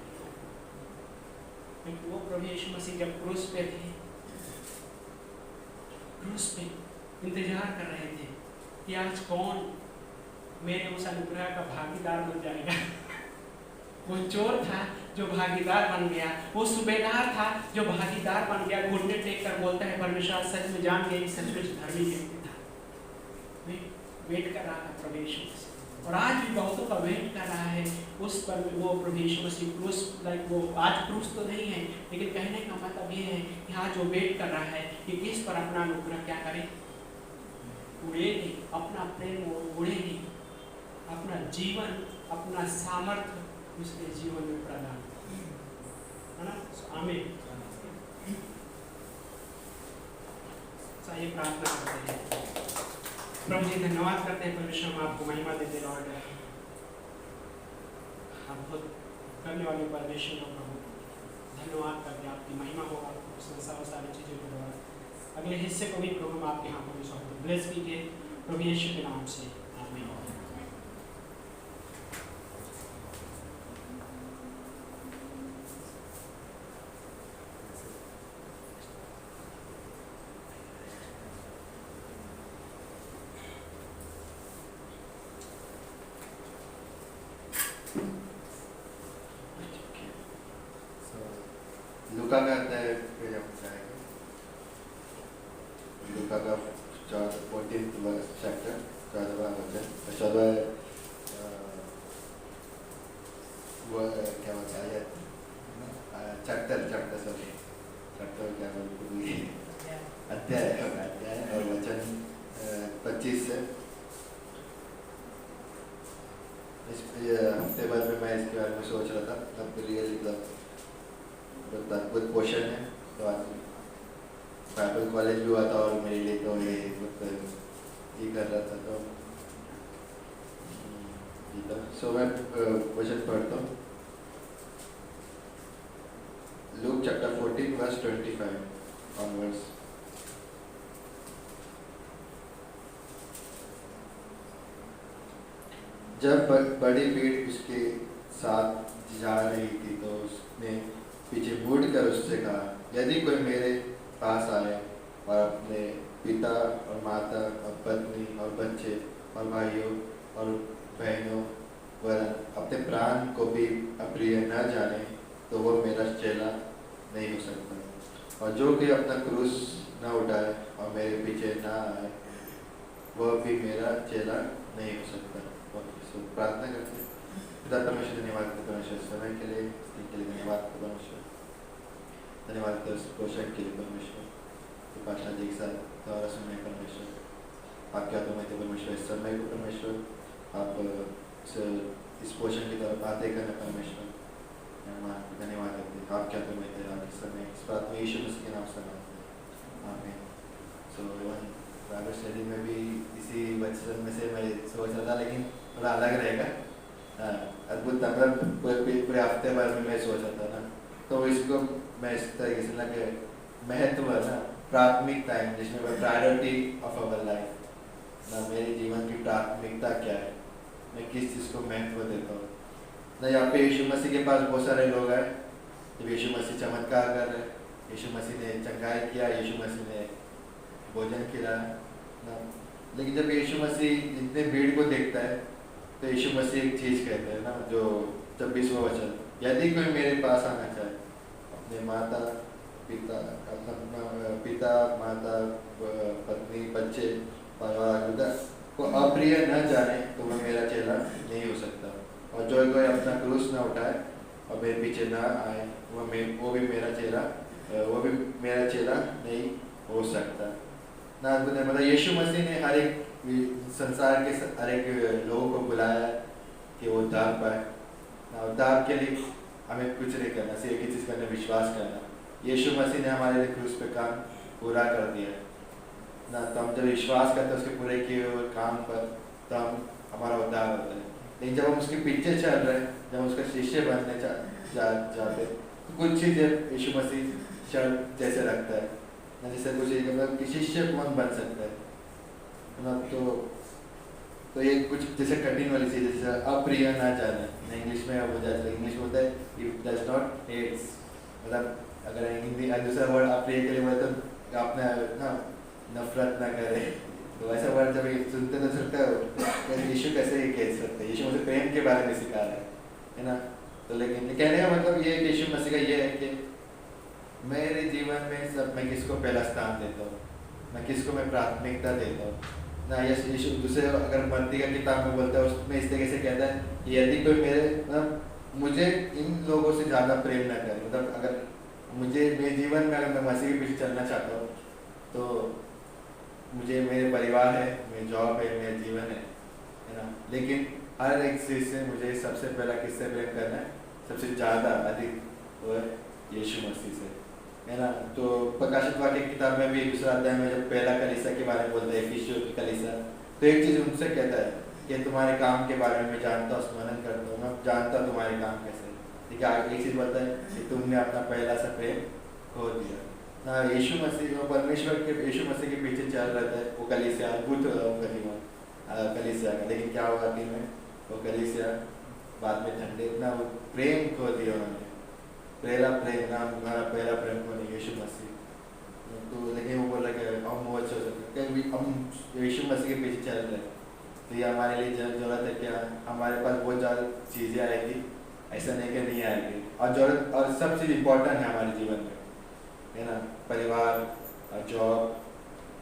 क्योंकि वो प्रभु यीशु मसीह जब क्रूस पे थे, क्रूस पे इंतजार कर रहे थे कि आज कौन मेरे उस अनुग्रह का भागीदार बन जाएगा। वो चोर था जो भागीदार बन गया, वो सूबेदार था जो भागीदार बन गया। घुटने टेक कर बोलता है परमेश्वर सच में जान गए सचमुच धर्मी व्यक्ति था। वेट कर रहा था प्रभु यीशु मसीह, और आज भी बहुतों का वेट कर रहा है उस पर। वो प्रभु यीशु मसीह क्रूस, लाइक वो आज क्रूस तो नहीं है, लेकिन कहने का मतलब ये है कि आज वो वेट कर रहा है कि किस पर अपना अनुग्रह क्या करे, उड़ेगी, अपना प्रेम वो उड़ेगी, अपना जीवन, अपना सामर्थ्य उसके जीवन में प्रदान, है ना। आमीन। चाहिए प्रार्थना करते हैं। प्रभु जी धन्यवाद करते हैं परमेश्वर, हम आपको महिमा देते लॉर्ड। आप बहुत करने वाले परमेश्वर हो प्रभु, धन्यवाद करते आपकी महिमा हो, आपको संसार और सारी चीज़ों के द्वारा। अगले हिस्से को भी प्रभु हम आपके हाथों में सौंपते, ब्लेस कीजिए प्रभु यीशु के नाम से, आमीन। लूका का अध्याय लूका का 14th चैप्टर 14वां वचन, 14वां वो क्या होता है चैप्टर क्या बोलते अध्याय और वचन 25 से। इस हफ्ते भर में मैं इसके बारे में सोच रहा था, अब रियली अद्भुत पोर्शन है। तो आज बाइबल कॉलेज भी हुआ था और मेरे लिए तो ये कर रहा था, तो मैं वचन पढ़ता हूँ। Luke chapter 14 verse 25 onwards. जब बड़ी भीड़ उसके साथ जा रही थी तो उसने पीछे मुड़कर उससे कहा, यदि कोई मेरे पास आए और अपने पिता और माता और पत्नी और बच्चे और भाइयों और बहनों वरन अपने प्राण को भी अप्रिय न जाने, तो वो मेरा चेला नहीं हो सकता। और जो कि अपना क्रूस न उठाए और मेरे पीछे न आए, वह भी मेरा चेला नहीं हो सकता। प्रार्थना करते हैं। पिता परमेश्वर, धन्यवाद परमेश्वर समय के लिए धन्यवाद परमेश्वर, धन्यवाद उस पोषण के लिए परमेश्वर, पाशा जी के साथ द्वारा सुनने परमेश्वर। आप क्या तो मैं परमेश्वर इस समय को परमेश्वर आप इस पोषण की तरफ बातें करना परमेश्वर, धन्यवाद करते हैं। आप क्या तो मैं आप इस समय इस बात में यीशु मसीह के नाम से मानते हैं, आमीन। सो बाइबल स्टडी में भी इसी वचन में से मैं सोच रहा था, लेकिन थोड़ा अलग रहेगा। अद्भुत पूरे हफ्ते भर में मैं सोच रहा था ना, तो इसको मैं इस तरीके से ना कि महत्व ना, प्राथमिकता है, जिसमें प्रायोरिटी ऑफ अवर लाइफ ना, मेरे जीवन की प्राथमिकता क्या है, मैं किस चीज़ को महत्व देता हूँ ना। यहाँ पे यीशु मसीह के पास बहुत सारे लोग हैं, जब यीशु मसीह चमत्कार कर रहे, यीशु मसीह ने चंगाई किया, यीशु मसीह ने भोजन खिलाया ना, लेकिन जब यीशु मसीह इतने भीड़ को देखता है तो यीशु मसीह एक चीज़ कहते हैं ना, जो 26वां वचन, यदि कोई मेरे पास आना चाहे, अपने पिता माता पत्नी बच्चे परिवार को अप्रिय न जाने, तो वह मेरा चेला नहीं हो सकता। और जो कोई अपना क्रूस न उठाए और मेरे पीछे ना आए, वो भी मेरा चेला नहीं हो सकता ना। मतलब यीशु मसीह ने हर एक संसार के हर एक लोगों को बुलाया कि वो उद्धार पाए ना। उद्धार के लिए हमें कुछ नहीं करना, सिर्फ एक ही चीज़ करना, विश्वास करना। यीशु मसीह ने हमारे लिए क्रूस पे काम पूरा कर दिया है ना, तो हम जब विश्वास करते हैं उसके पूरे किए हुए काम पर, तो हम हमारा उद्धार होता है। लेकिन जब हम उसके पीछे चल रहे हैं, जब हम उसका शिष्य बनने जाते, तो कुछ चीज़ें यीशु मसीह शर्त जैसे रखता है ना, जैसे कुछ मतलब कि शिष्य कौन बन सकता है ना, तो ये कुछ जैसे कठिन वाली चीज़, जैसे अप्रिय ना जाने, इंग्लिश में हो जाता है, इंग्लिश में होता है इफ डज नॉट हेट्स, मतलब अगर हिंदी दूसरा वर्ड अप्रिय के लिए बोले तो आपने ना नफरत ना करे, तो ऐसा वर्ड जब सुनते तो सुनते हो यीशु कैसे ये कह सकते हैं, यीशु मुझे प्रेम के बारे में सिखा रहा है ना। तो लेकिन कहने का मतलब ये है कि यीशु मसीह का ये है कि मेरे जीवन में सब मैं किसको पहला स्थान देता हूँ, मैं किसको मैं प्राथमिकता देता हूँ ना। यीशु दूसरे अगर मत्ती का किताब में बोलता है उसमें इस तरीके से कहता है कि यदि कोई मेरे मतलब मुझे इन लोगों से ज़्यादा प्रेम ना करे, मतलब अगर मुझे मेरे जीवन में अगर मैं मसीह के पीछे चलना चाहता हूँ तो मुझे मेरे परिवार है, मेरी जॉब है, मेरा जीवन है ना, लेकिन हर एक चीज़ से मुझे सबसे पहला किससे प्रेम करना है, सबसे ज़्यादा अधिक वो है यीशु मसीह से, है ना। तो प्रकाशित वाक्य की किताब में भी दूसरा अध्याय में जब पहला कलीसिया के बारे में बोलता है, इफिसियों की कलीसिया, तो एक चीज़ उनसे कहता है कि तुम्हारे काम के बारे में मैं जानता हूँ, स्मरण करता हूँ, मैं जानता हूँ तुम्हारे काम कैसे, ठीक है। एक चीज़ बोलता है कि तुमने अपना पहला सा प्रेम खो दिया ना। यीशु मसीह और परमेश्वर के यीशु मसीह के पीछे चल रहा है वो कलीसिया, अद्भुत होगा जीवन कलीसिया का, लेकिन क्या होगा कि में वो कलीसिया बाद में ठंडे ना, वो प्रेम खो दिया उन्होंने, पहला प्रेम ना, हमारा पहला प्रेम खो नहीं यीशु मसीह। तो लेकिन वो बोला कि हम वो अच्छे हो सकते हैं, हम यीशु मसीह के पीछे चल रहे हैं, तो ये हमारे लिए जरूरत है क्या, हमारे पास बहुत ज़्यादा चीज़ें आएगी, ऐसा नहीं कि नहीं आएगी, और जरूरत और सब चीज़ इम्पोर्टेंट है हमारे जीवन में, है ना। परिवार और जॉब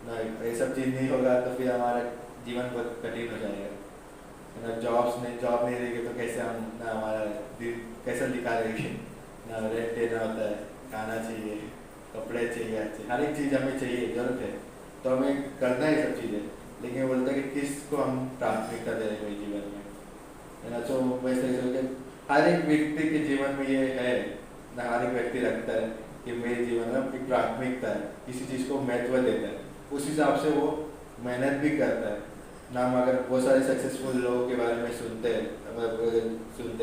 ना, ये सब चीज़ नहीं होगा तो फिर हमारा जीवन बहुत कठिन हो जाएगा, है ना। जॉब नहीं रहेगी तो कैसे हम ना हमारा दिन कैसे दिखा रहेगी ना, रेंट देना होता है, खाना चाहिए, कपड़े चाहिए, अच्छे हर एक चीज़ हमें चाहिए, जरूरत है, तो हमें करना है सब चीज़ें, लेकिन बोलता है कि किसको हम प्राथमिकता दे रहे हैं जीवन में, है ना। तो वैसे सोचे हर एक व्यक्ति के जीवन में ये है ना, हर एक व्यक्ति रखता है कि मेरे जीवन में एक प्राथमिकता है, किसी चीज़ को महत्व देता है, उस हिसाब से वो मेहनत भी करता है ना। हम अगर बहुत सारे सक्सेसफुल लोगों के बारे में सुनते हैं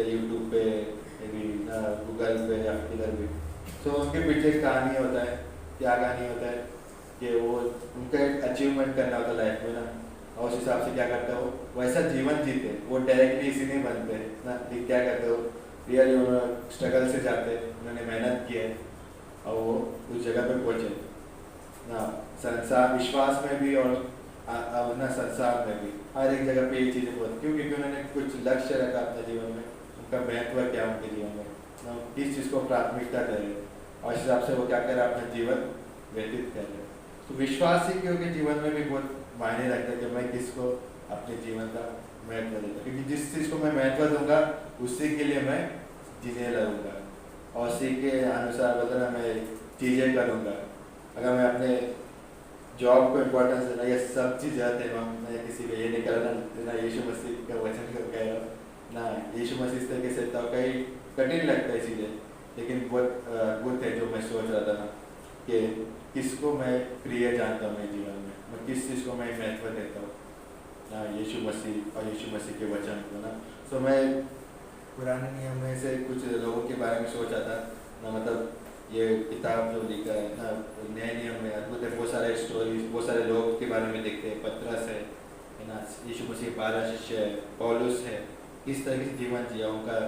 यूट्यूब पे भी ना, गूगल पे या किधर भी, तो उनके पीछे एक कहानी होता है, क्या कहानी होता है कि वो उनका एक अचीवमेंट करना होता है लाइफ में ना, और उस हिसाब से क्या करते हो वैसा जीवन जीते, वो डायरेक्टली इसी नहीं बनते ना, कि क्या करते हो रियली उन्होंने स्ट्रगल से जाते, उन्होंने मेहनत की है और वो उस जगह पे पहुँचे ना। संसार विश्वास में भी और अब ना संसार में भी हर एक जगह पे ये चीज़ें बहुत, क्योंकि उन्होंने कुछ लक्ष्य रखा अपने जीवन में, उनका महत्व क्या उनके जीवन में ना, किस चीज़ को प्राथमिकता दे रहे और इस हिसाब से वो क्या कर रहे अपना जीवन व्यतीत कर रहे। तो विश्वासी के जीवन में भी बहुत मायने रखता है कि मैं किसको अपने जीवन का महत्व देता हूँ, क्योंकि जिस चीज़ को मैं महत्व दूंगा उसी के लिए मैं जीने लगूंगा और उसी के अनुसार बदला मैं चीज़ें करूँगा। अगर मैं अपने जॉब को इम्पोर्टेंस देना, ये सब चीज़ जाते हैं, मैं किसी को ये नहीं करना ना, यीशु मसीह का वचन को कह रहा हूँ ना, यीशु मसीह इस तरीके से तो कहीं कठिन लगता है चीज़ें, लेकिन बहुत अद्भुत है जो मैं सोच रहा था ना कि किसको मैं प्रिय जानता हूँ मेरे जीवन में, मैं किस चीज़ को मैं महत्व देता हूँ ना, यीशु मसीह और यीशु मसीह के वचन को ना। तो मैं पुराने नियम में से कुछ लोगों के बारे में सोचा था ना, मतलब ये किताब जो लिखा है ना नए नियम में अद्भुत है, बहुत सारे स्टोरीज, बहुत सारे लोग के बारे में देखते हैं, पतरस है ना, यीशु मसीह 12 शिष्य है, पौलुस है, किस तरह से जीवन जिया उनका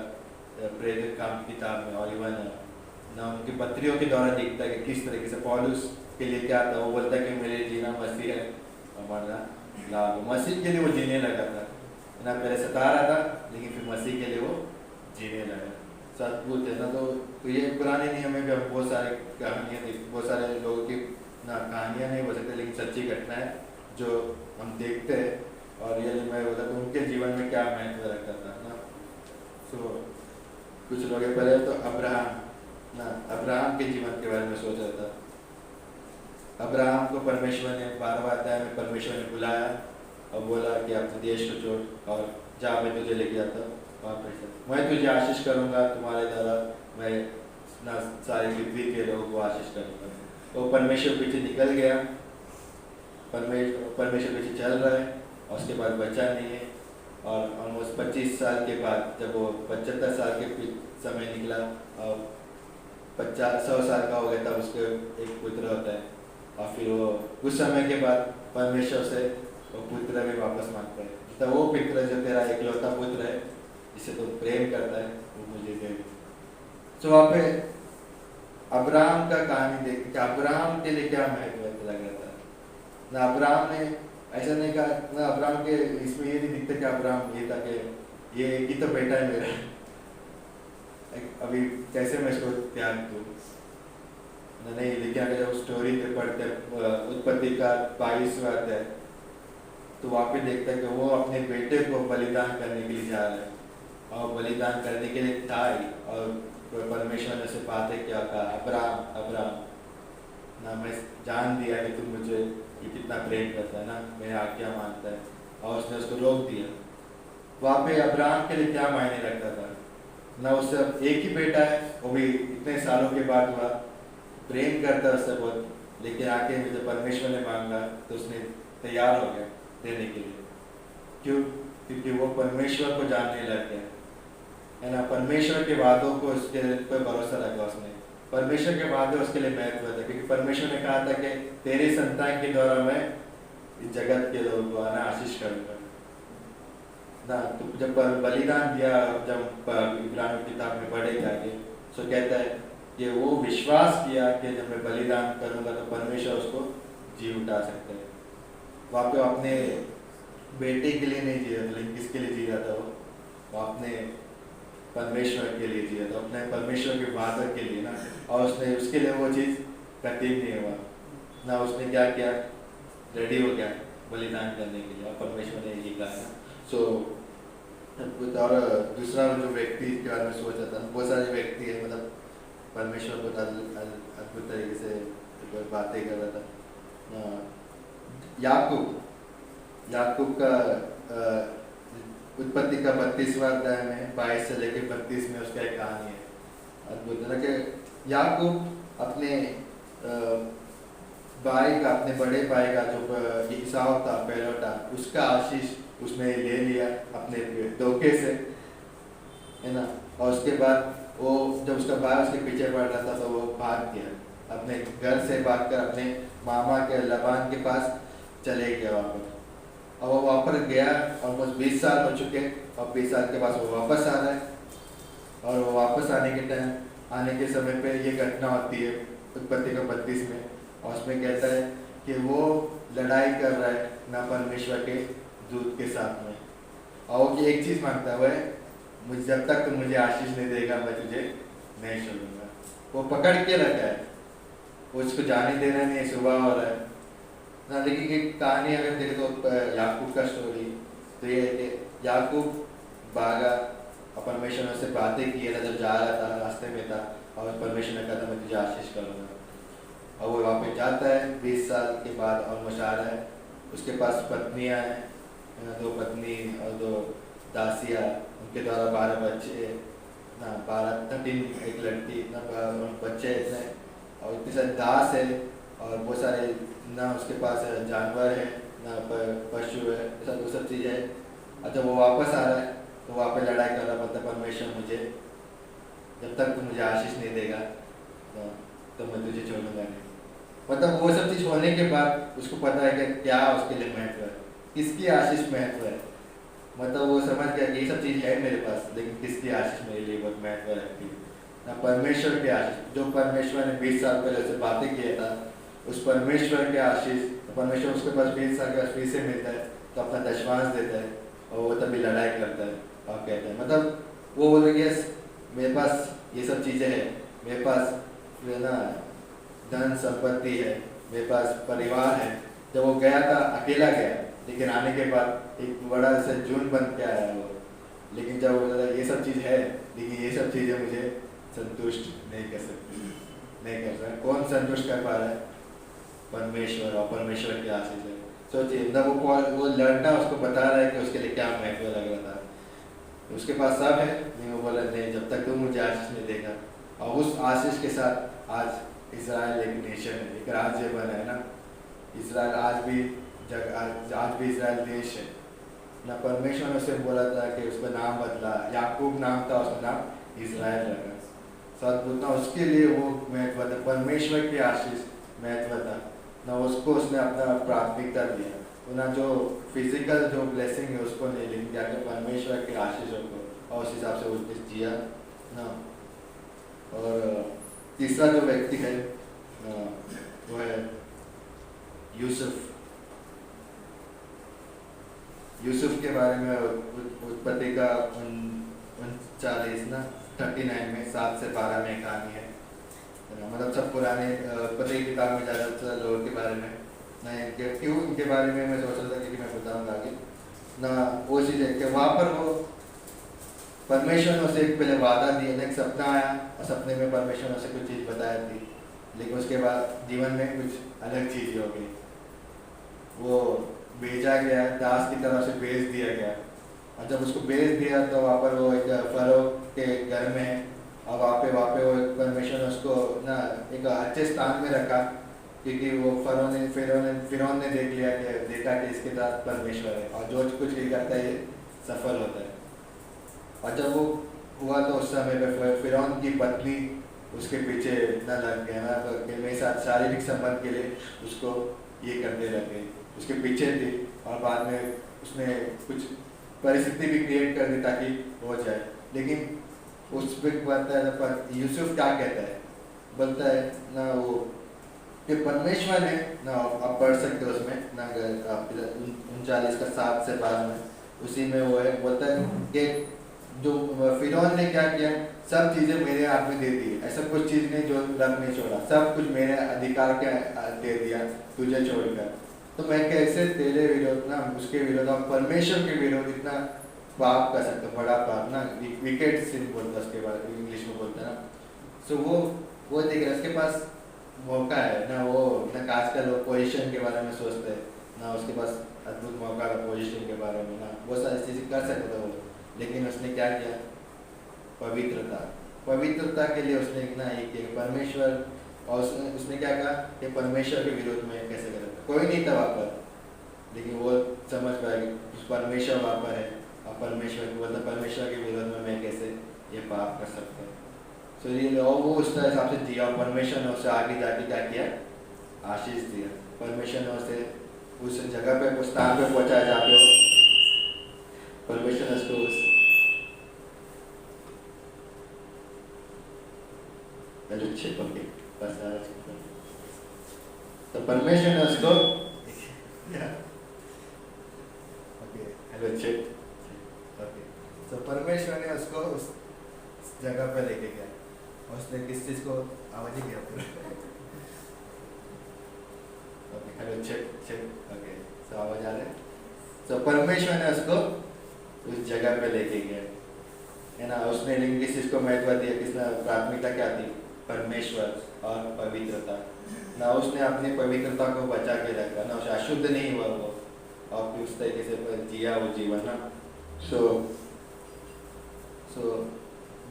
प्रेरित काम की किताब में, और इवन ना उनकी पत्रियों के द्वारा दिखता है कि किस तरीके से पौलुस के लिए क्या था, वो बोलता है कि मेरे जीना मसीह है और मरना लाभ, मसीह के लिए वो जीने लगा था ना, पहले सता रहा था लेकिन फिर मसीह के लिए वो जीने लगा, अद्भुत है ना। तो ये पुराने नियम में भी हम बहुत सारे कहानियाँ, बहुत सारे लोगों की ना कहानियाँ नहीं बोल सकते, लेकिन सच्ची घटना है जो हम देखते हैं, और रियली मैं बोलता तो उनके जीवन में क्या महत्व रखता था ना। सो कुछ लोग पहले तो अब्राहम के जीवन के बारे में सोच रहा था। अब्राहम को परमेश्वर ने 12वां अध्याय में परमेश्वर ने बुलाया और बोला कि अपने देश को छोड़ और जा, मैं तुझे लेके जाता हूँ वहाँ पर, मैं तुझे आशीष करूँगा, तुम्हारे द्वारा मैं ना सारी पृथ्वी के लोगों को आशीष करूँगा। वो परमेश्वर पीछे निकल गया परमेश्वर पीछे चल रहा है और उसके बाद बच्चा नहीं है, और ऑलमोस्ट 25 साल के बाद जब वो 75 साल के समय निकला और 100 साल का हो गया तब उसके एक पुत्र होता है, और फिर वो कुछ समय के बाद परमेश्वर से वो पुत्र भी वापस मांगता है, तो वो पुत्र जो तेरा इकलौता पुत्र है जिसे तो प्रेम करता है वो मुझे दे। तो वहाँ पे अब्राहम का कहानी देख कि अब्राहम के लिए क्या महत्व लग रहा था ना। अब्राहम ने ऐसा नहीं कहा ना, अब्राहम के इसमें ये नहीं दिखता कि अब्राहम ये था कि ये एक ही तो बेटा है मेरा, अभी कैसे मैं इसको त्याग दूँ नहीं। लेकिन अगर जब स्टोरी पे पढ़ते उत्पत्ति का 22वां अध्याय तो वहाँ पे देखता है कि वो अपने बेटे को बलिदान करने के लिए जा रहा है, और बलिदान करने के लिए था ही, और परमेश्वर ने से बातें क्या कहा, अब्राहम अब्राहम ना, मैं जान दिया कि तुम मुझे ये कितना प्रेम करता है ना, मेरा आज्ञा मानता है, और उसने उसको रोक दिया। वहाँ पे अब्राहम के लिए क्या मायने रखता था ना, उससे एक ही बेटा है, वो भी इतने सालों के बाद हुआ, प्रेम करता है उससे बहुत, लेकिन आके जब परमेश्वर ने मांगा तो उसने तैयार हो गया देने के लिए। क्यों? क्योंकि वो परमेश्वर को जानने लग गया है ना, परमेश्वर के वादों को उसके पर भरोसा रखा उसने, परमेश्वर के वादे उसके लिए महत्व था, क्योंकि परमेश्वर ने कहा था कि तेरे संतान के द्वारा मैं इस जगत के लोगों को आना आशीष करूंगा ना। तो जब बलिदान दिया, जब इब्रानियों की किताब में पढ़े जाके तो कहता है कि वो विश्वास किया कि जब मैं बलिदान करूंगा तो परमेश्वर उसको जी उठा सकता है। वहाँ पे अपने बेटे के लिए नहीं जी रहा था, लेकिन किसके लिए जी रहा था वो अपने परमेश्वर के लिए जी रहा था, अपने परमेश्वर के वादे के लिए ना, और उसने उसके लिए वो चीज़ कठिन नहीं हुआ ना, उसने क्या किया, रेडी हो गया बलिदान करने के लिए, और परमेश्वर ने ये कहा ना। सो और दूसरा जो व्यक्ति के बारे में सोचा था, बहुत सारे व्यक्ति है, मतलब परमेश्वर को अद्भुत तरीके से बातें कर रहा था। याकूब का उत्पत्ति का 32वां अध्याय में 22 से लेकर 32 में उसका एक कहानी है अद्भुत है कि याकूब अपने भाई का, अपने बड़े भाई का जो ईसाव था पहलौठा, उसका आशीष उसने ले लिया अपने धोखे से है ना, और उसके बाद वो जब उसका भाई उसके पीछे पड़ रहा था तो वो भाग गया, अपने घर से भागकर अपने मामा के लबान के पास चले गया वापस, और वो वापस गया, ऑलमोस्ट 20 साल हो चुके, और 20 साल के बाद वो वापस आ रहा है, और वो वापस आने के समय पे ये घटना होती है उत्पत्ति का 32 में, और उसमें कहता है कि वो लड़ाई कर रहा है ना परमेश्वर के दूत के साथ में, और वो एक चीज़ मांगता है, मुझे जब तक तुम मुझे आशीष नहीं देगा मैं तुझे नहीं छोड़ूंगा। वो पकड़ के रखा है, वो उसको जाने देना नहीं, सुबह हो रहा है ना। लेकिन एक कहानी अगर देखे तो याकूब का स्टोरी तो ये है कि याकूब भागा और परमेश्वर ने उससे बातें की था, जब जा रहा था रास्ते में था, और परमेश्वर ने कहा था मैं तुझे आशीष करूँगा, और वो वहाँ पे जाता है 20 साल के बाद, और मुशारा है, उसके पास पत्नियाँ हैं, 2 पत्नी और 2 दासियाँ, उनके द्वारा 12 बच्चे ना, 13 एक लड़की इतना बच्चे इतने, और इतने सारे दास है, और बहुत सारे ना उसके पास जानवर है ना, पशु है, ऐसा वो सब चीज़ें है। और जब वो वापस आ रहा है तो वहाँ पे लड़ाई कर रहा पड़ता, परमेश्वर मुझे जब तक तू मुझे आशीष नहीं देगा तो मैं तुझे छोड़ूंगा नहीं। मतलब वो सब चीज़ होने के बाद उसको पता है कि क्या उसके लिए महत्व है, किसकी आशीष महत्व है, मतलब वो समझ गया कि ये सब चीज़ है मेरे पास, लेकिन किसकी आशीष मेरे लिए बहुत महत्व रखती है ना, परमेश्वर की आशीष, जो परमेश्वर ने 20 साल पहले से बातें किया था, उस परमेश्वर के आशीष, तो परमेश्वर उसके पास 20 साल का फिर से मिलता है तो अपना दशमांश देता है, और वो तभी लड़ाई करता है और कहते हैं, मतलब वो बोले कि मेरे पास ये सब चीज़ें हैं, मेरे पास जो है ना धन संपत्ति है, मेरे पास परिवार है। जब वो गया था अकेला गया, लेकिन आने के बाद एक बड़ा सा झुंड बन के आया वो, लेकिन जब वो ये सब चीज़ है, लेकिन ये सब चीज़ें मुझे संतुष्ट नहीं कर सकती, नहीं कर सकता। कौन संतुष्ट कर पा रहा है? परमेश्वर, और परमेश्वर की आशीष है। सोचिए जब वो लड़ना उसको बता रहा है कि उसके लिए क्या महत्व लग रहा था, उसके पास सब है, लेकिन वो बोला नहीं, जब तक तुम मुझे आशीष नहीं देगा। और उस आशीष के साथ आज इजराइल एक नेशन है, एक राज्य बना है ना, इजराइल आज भी आज भी इजराइल देश है ना। परमेश्वर ने उसे बोला था कि उसका नाम बदला, याकूब नाम था, उसका नाम इजराइल रखा। सदबुद्ध ना उसके लिए वो महत्व था, परमेश्वर की आशीष महत्व था ना, उसको उसने अपना प्राथमिकता दिया। तो ना जो फिजिकल जो ब्लेसिंग है उसको नहीं, लेकिन क्या परमेश्वर की आशीषों को, और उस हिसाब से उसने जिया ना। और तीसरा जो व्यक्ति है वो है यूसुफ। यूसुफ के बारे में उत्पत्ति का 39 ना 39 में 7 से 12 में कहानी है। मतलब सब पुराने उत्पत्ति की किताब में ज़्यादा लोगों के बारे में ना, क्यों इनके बारे में मैं सोच रहा था कि मैं बताऊंगा आगे ना। वो चीज़ है कि वहाँ पर वो परमेश्वर ने उसे एक पहले वादा दिया ना, एक सपना आया और सपने में परमेश्वर ने उसे कुछ चीज़ बताया थी, लेकिन उसके बाद जीवन में कुछ अलग चीज़ हो गई। वो भेजा गया, दास की तरह से भेज दिया गया, और जब उसको भेज दिया तो वहाँ पर वो एक फरो के घर में है, और वहाँ पे वो परमेश्वर ने उसको ना एक अच्छे स्थान में रखा, क्योंकि वो फिरौन ने देखा कि इसके साथ परमेश्वर है, और जो कुछ भी करता है ये सफल होता है। और जब वो हुआ तो उस समय पे फिरौन की पत्नी उसके पीछे न लग गया ना, कि मेरे साथ शारीरिक संबंध के लिए उसको ये करने लगे, उसके पीछे थी, और बाद में उसने कुछ परिस्थिति भी क्रिएट कर दी ताकि हो जाए। लेकिन उस पर कहता है पर यूसुफ क्या कहता है, बोलता है ना वो कि परमेश्वर ने ना, आप पढ़ सकते हो उसमें ना 39 का 7 से 12 में, उसी में वो है, बोलता है कि जो फिरौन ने क्या किया, सब चीज़ें मेरे हाथ में दे दी, ऐसा कुछ चीज़ नहीं जो रब ने छोड़ा, सब कुछ मेरे अधिकार के दे दिया तुझे छोड़कर। तो मैं कैसे तेरे विरोध ना, उसके विरोध और परमेश्वर के विरोध इतना पाप कर सकता, बड़ा पाप ना, विकेट सिन बोलता है उसके बाद, इंग्लिश में बोलता है ना। सो वो देख रहा है, उसके पास मौका है ना, वो ना आजकल वो पोजीशन के बारे में सोचते हैं ना, उसके पास अद्भुत मौका है पोजीशन के बारे में ना, वो सारी चीज़ें कर सकता था वो, लेकिन उसने क्या किया, पवित्रता के लिए उसने ना ये किया परमेश्वर, और उसने क्या कहा कि परमेश्वर के विरोध में कैसे करें, कोई नहीं था वहाँ पर, लेकिन वो समझ पाया कि परमेश्वर वहाँ पर है, और परमेश्वर को बोलता परमेश्वर के विरोध में मैं कैसे ये पाप कर सकता हूँ। तो ये और वो उस हिसाब से जिया, और परमेश्वर ने उसे आगे जाके क्या किया, आशीष दिया। परमेश्वर ने उसे उस जगह पे, उस स्थान पे पहुंचाया जहाँ पे परमेश्वर ने उसको तो परमेश्वर ने उसको तो परमेश्वर ने उसको उस जगह पे लेके गया, और उसने किस चीज को आवाज ही किया पूरा हेलो चेक ओके, तो आवाज आ रहा है। तो परमेश्वर ने उसको उस जगह पे लेके गया है ना, उसने लेकिन किस चीज को महत्व दिया, किसने प्राथमिकता क्या थी, परमेश्वर और पवित्रता ना, उसने अपनी पवित्रता को बचा के रखा ना, उसे अशुद्ध नहीं हुआ वो, और फिर उस तरीके से जिया वो जीवन ना। सो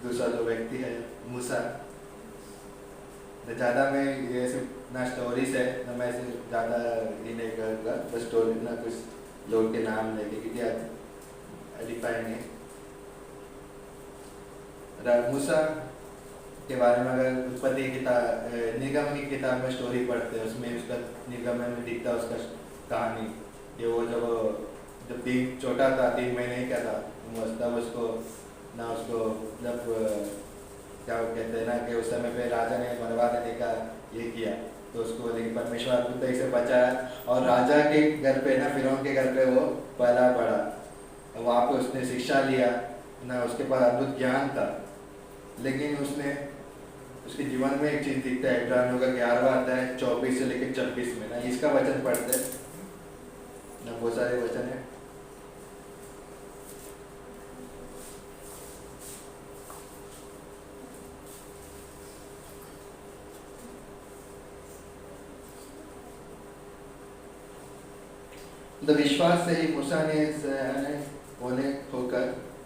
दूसरा जो व्यक्ति है मूसा, ज़्यादा मैं ये सिर्फ ना स्टोरीज है ना, मैं सिर्फ ज़्यादा ये नहीं करूँगा, बस स्टोरी ना कुछ लोग के नाम लेके, क्योंकि एडिफाई नहीं। मूसा के बारे में अगर उत्पत्ति की निगम की किताब में स्टोरी पढ़ते हैं, उसमें उसका निगम में दिखता है उसका कहानी, कि वो जब छोटा था, 3 महीने का था, तब उसको ना उसको जब क्या कहते हैं ना कि उस समय पे राजा ने मरवा देने का ये किया, तो उसको लेकिन परमेश्वर अद्भुत तरीके से बचाया, और राजा के घर पे ना, फिरौन के घर पे वो पला पड़ा, वहाँ पे उसने शिक्षा लिया ना, उसके पास अद्भुत ज्ञान था, लेकिन उसके जीवन में एक चीज़ दिखता है, इब्रानियों का 11वां अध्याय 24 से लेकर 26 में ना, इसका वचन पढ़ते हैं ना, बहुत सारे वचन है। तो विश्वास से ही मूसा ने होने होकर,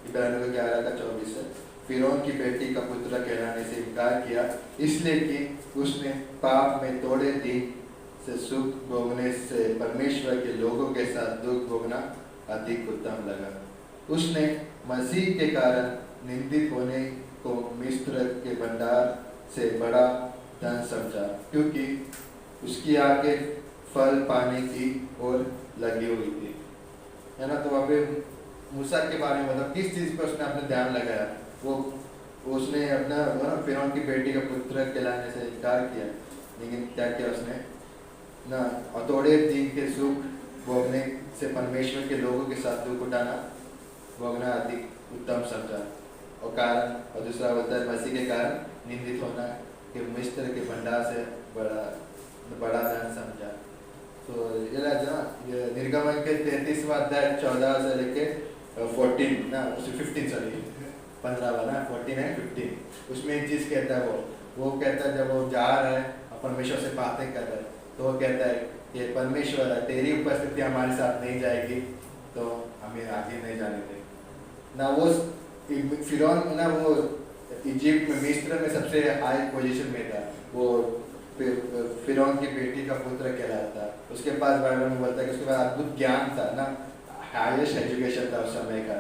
इब्रानियों का 11 का 24 है, फिरौन की बेटी का पुत्र कहलाने से इनकार किया, इसलिए कि उसने पाप में थोड़े दिन से सुख भोगने से परमेश्वर के लोगों के साथ दुख भोगना अधिक उत्तम लगा। उसने मसीह के कारण निंदित होने को मिस्र के भंडार से बड़ा धन समझा, क्योंकि उसकी आंखें फल पाने की ओर लगी हुई थी, है ना। तो वहाँ पे मूसा के बारे में मतलब किस चीज़ पर उसने अपना ध्यान लगाया, वो उसने अपना फिरौन की बेटी का पुत्र कहलाने से इनकार किया, लेकिन क्या किया उसने ना, हथौड़े दिन के सुख भोगने से परमेश्वर के लोगों के साथ दुख उठाना भोगना अधिक उत्तम समझा। और दूसरा होता है मसीह के कारण निंदित होना कि मिस्र के भंडार से बड़ा धन समझा। तो ये ना निर्गमन के 33वां अध्याय 14 से लेके 14 ना 15 ना 14 है 15, उसमें एक चीज़ कहता है, वो कहता है जब वो जा रहा है और परमेश्वर से बातें कर रहा है, तो वो कहता है कि परमेश्वर तेरी उपस्थिति हमारे साथ नहीं जाएगी तो हमें आगे नहीं जाने दे ना। वो फिरौन ना वो इजिप्ट में मिस्र में सबसे हाई पोजीशन में था, वो फिरौन की बेटी का पुत्र कहलाता था। उसके पास बाइबल में बोलता है कि उसके पास अद्भुत ज्ञान था ना, हाईएस्ट एजुकेशन था उस समय का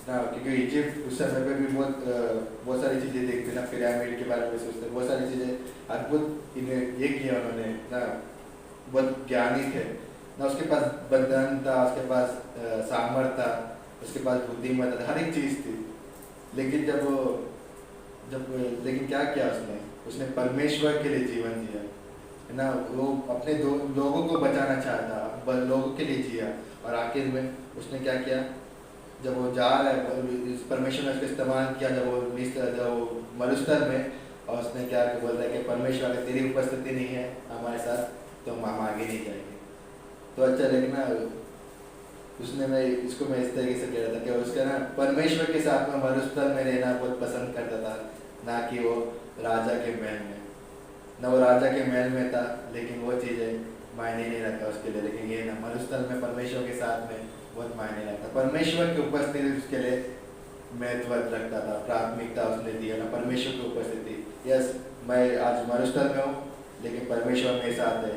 ना, क्योंकि इजिप्ट उस समय पे भी बहुत सारी चीज़ें देखते ना, पिरामिड के बारे में सोचते, बहुत सारी चीज़ें अद्भुत इन्हें ये किया उन्होंने ना, बहुत ज्ञानी थे ना। उसके पास बंधन था, उसके पास सामर्थ था, उसके पास बुद्धिमत्ता था, हर एक चीज़ थी। लेकिन लेकिन क्या किया उसने परमेश्वर के लिए जीवन जिया, है ना। वो अपने लोगों को बचाना चाहता, लोगों के लिए जिया, और आखिर में उसने क्या किया, जब वो जा रहा है परमेश्वर ने उसको इस्तेमाल किया, जब वो मरुस्थल में, और उसने क्या बोलता है कि परमेश्वर अगर तेरी उपस्थिति नहीं है हमारे साथ तो हम आगे नहीं जाएंगे। तो अच्छा, लेकिन ना मैं इस तरीके से कह रहा था कि उसका ना परमेश्वर के साथ में मरुस्थल में रहना बहुत पसंद करता था, ना कि वो राजा के महल में। ना वो राजा के महल में था, लेकिन वो चीज़ें मायने नहीं रखता उसके लिए, लेकिन ये ना मरुस्थल में परमेश्वर के साथ में बहुत मायने रखता। परमेश्वर की उपस्थिति उसके लिए महत्व रखता था, प्राथमिकता उसने दिया ना परमेश्वर की उपस्थिति। यस, मैं आज मरुस्थल में हूँ, लेकिन परमेश्वर मेरे साथ है,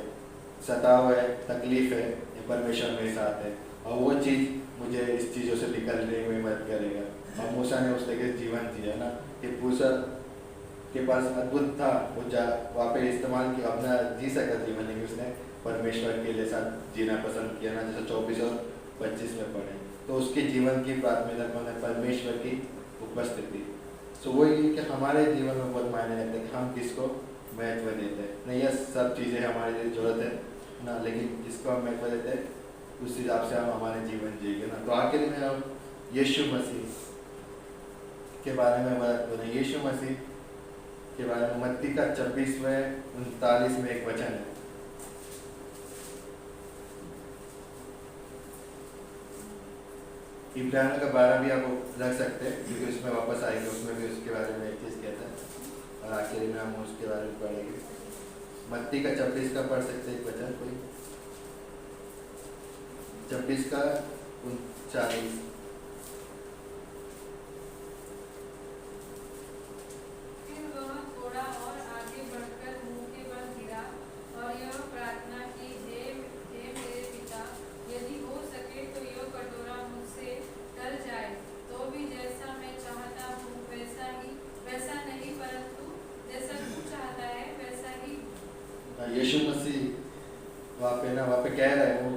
सताव है, तकलीफ है, ये परमेश्वर मेरे साथ है, और वो चीज़ मुझे इस चीज़ों से निकलने में मदद करेगा। और मूसा ने उस तरीके जीवन जिया ना, कि मूसा के पास अद्भुत था, वो वहाँ पे इस्तेमाल किया, अपना जी सका जीवन, लेकिन उसने परमेश्वर के लिए साथ जीना पसंद किया ना, जैसे 24 और 25 में पढ़े। तो उसके जीवन की प्राथमिकता में परमेश्वर की उपस्थिति। सो वो ये कि हमारे जीवन में बहुत मायने रखते हैं कि हम किसको महत्व देते हैं। नहीं, यह सब चीज़ें हमारे लिए जरूरत है ना, लेकिन जिसको हम महत्व देते हैं उस हिसाब से हम हमारे जीवन जिएंगे ना। तो आखिर में हम यीशु मसीह के बारे में बात करें। यीशु मसीह के बारे में मत्ती का 26-39 में एक वचन है। इब्रानियों का 12 भी आप रख सकते हैं, क्योंकि उसमें वापस आएंगे, उसमें भी उसके बारे में एक चीज़ कहता है, और आखिर में हम उसके बारे में पढ़ेंगे। मत्ती का 26 का पढ़ सकते हैं एक वचन कोई, 26 का 39। यीशु मसीह वहाँ पे कह रहे हैं, वो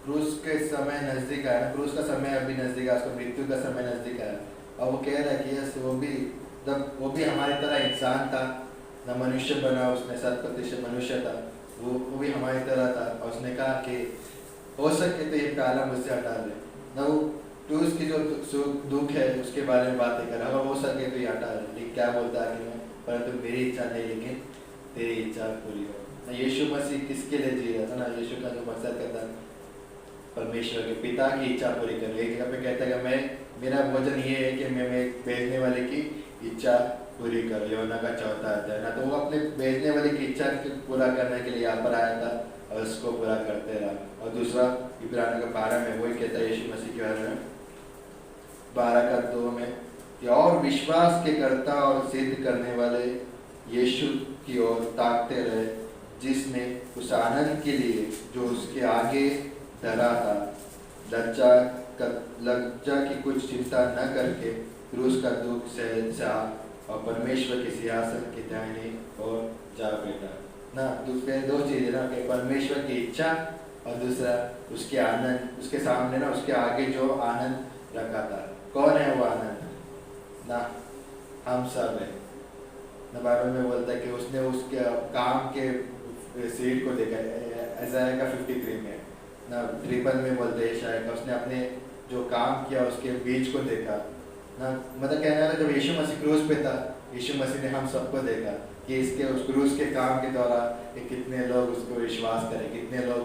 क्रूस के समय नज़दीक आया, क्रूस का समय अभी नज़दीक आया, उसका मृत्यु का समय नज़दीक आया, और वो कह रहा है कि यस, वो भी हमारी तरह इंसान था ना, मनुष्य बना, उसने 100% मनुष्य था, वो भी हमारी तरह था। और उसने कहा कि हो सके तो ये प्याला मुझसे हटा दे ना। वो क्रूस की जो सुख दुख है उसके बारे में बातें कर रहा है, हो सके तो ये हटा दे, लेकिन क्या बोलता है कि मैं, परंतु मेरी इच्छा नहीं लेकिन तेरी इच्छा पूरी हो। यीशु मसीह किसके लिए जी रहा था ना, यीशु का जो मकसद कहता है परमेश्वर के पिता की इच्छा पूरी कर। एक जगह पे कहता है कि मेरा वचन ये है कि मैं भेजने वाले की इच्छा पूरी करूँ, यूहन्ना का 4वां अध्याय ना। तो वो अपने भेजने वाले की इच्छा पूरा करने के लिए यहाँ पर आया था, और उसको पूरा करते रहा। और दूसरा इब्रानियों का 12 में वही कहता है यीशु मसीह के बारे में, 12 का 2 में, कि और विश्वास के कर्ता और सिद्ध करने वाले यीशु की ओर ताकते रहे, जिसने उस आनंद के लिए जो उसके आगे धरा था, लज्जा की कुछ चिंता न करके क्रूस का दुख सहा और परमेश्वर के सिंहासन के दाहिने और जा बैठा ना। दूसरे दो चीजें ना कि परमेश्वर की इच्छा और दूसरा उसके आनंद, उसके सामने ना उसके आगे जो आनंद रखा था। कौन है वो आनंद ना? हम सब है ना। बाइबल में बोलता है कि उसने उसके काम के सीड को देखा, ऐसा का 53 में ना, 53 में बोलते हैं शायद, उसने अपने जो काम किया उसके बीज को देखा ना। मतलब कहना है जब यीशु मसीह क्रूस पे था, यीशु मसीह ने हम सबको देखा कि इसके उस क्रूस के काम के द्वारा कितने लोग उसको विश्वास करें, कितने लोग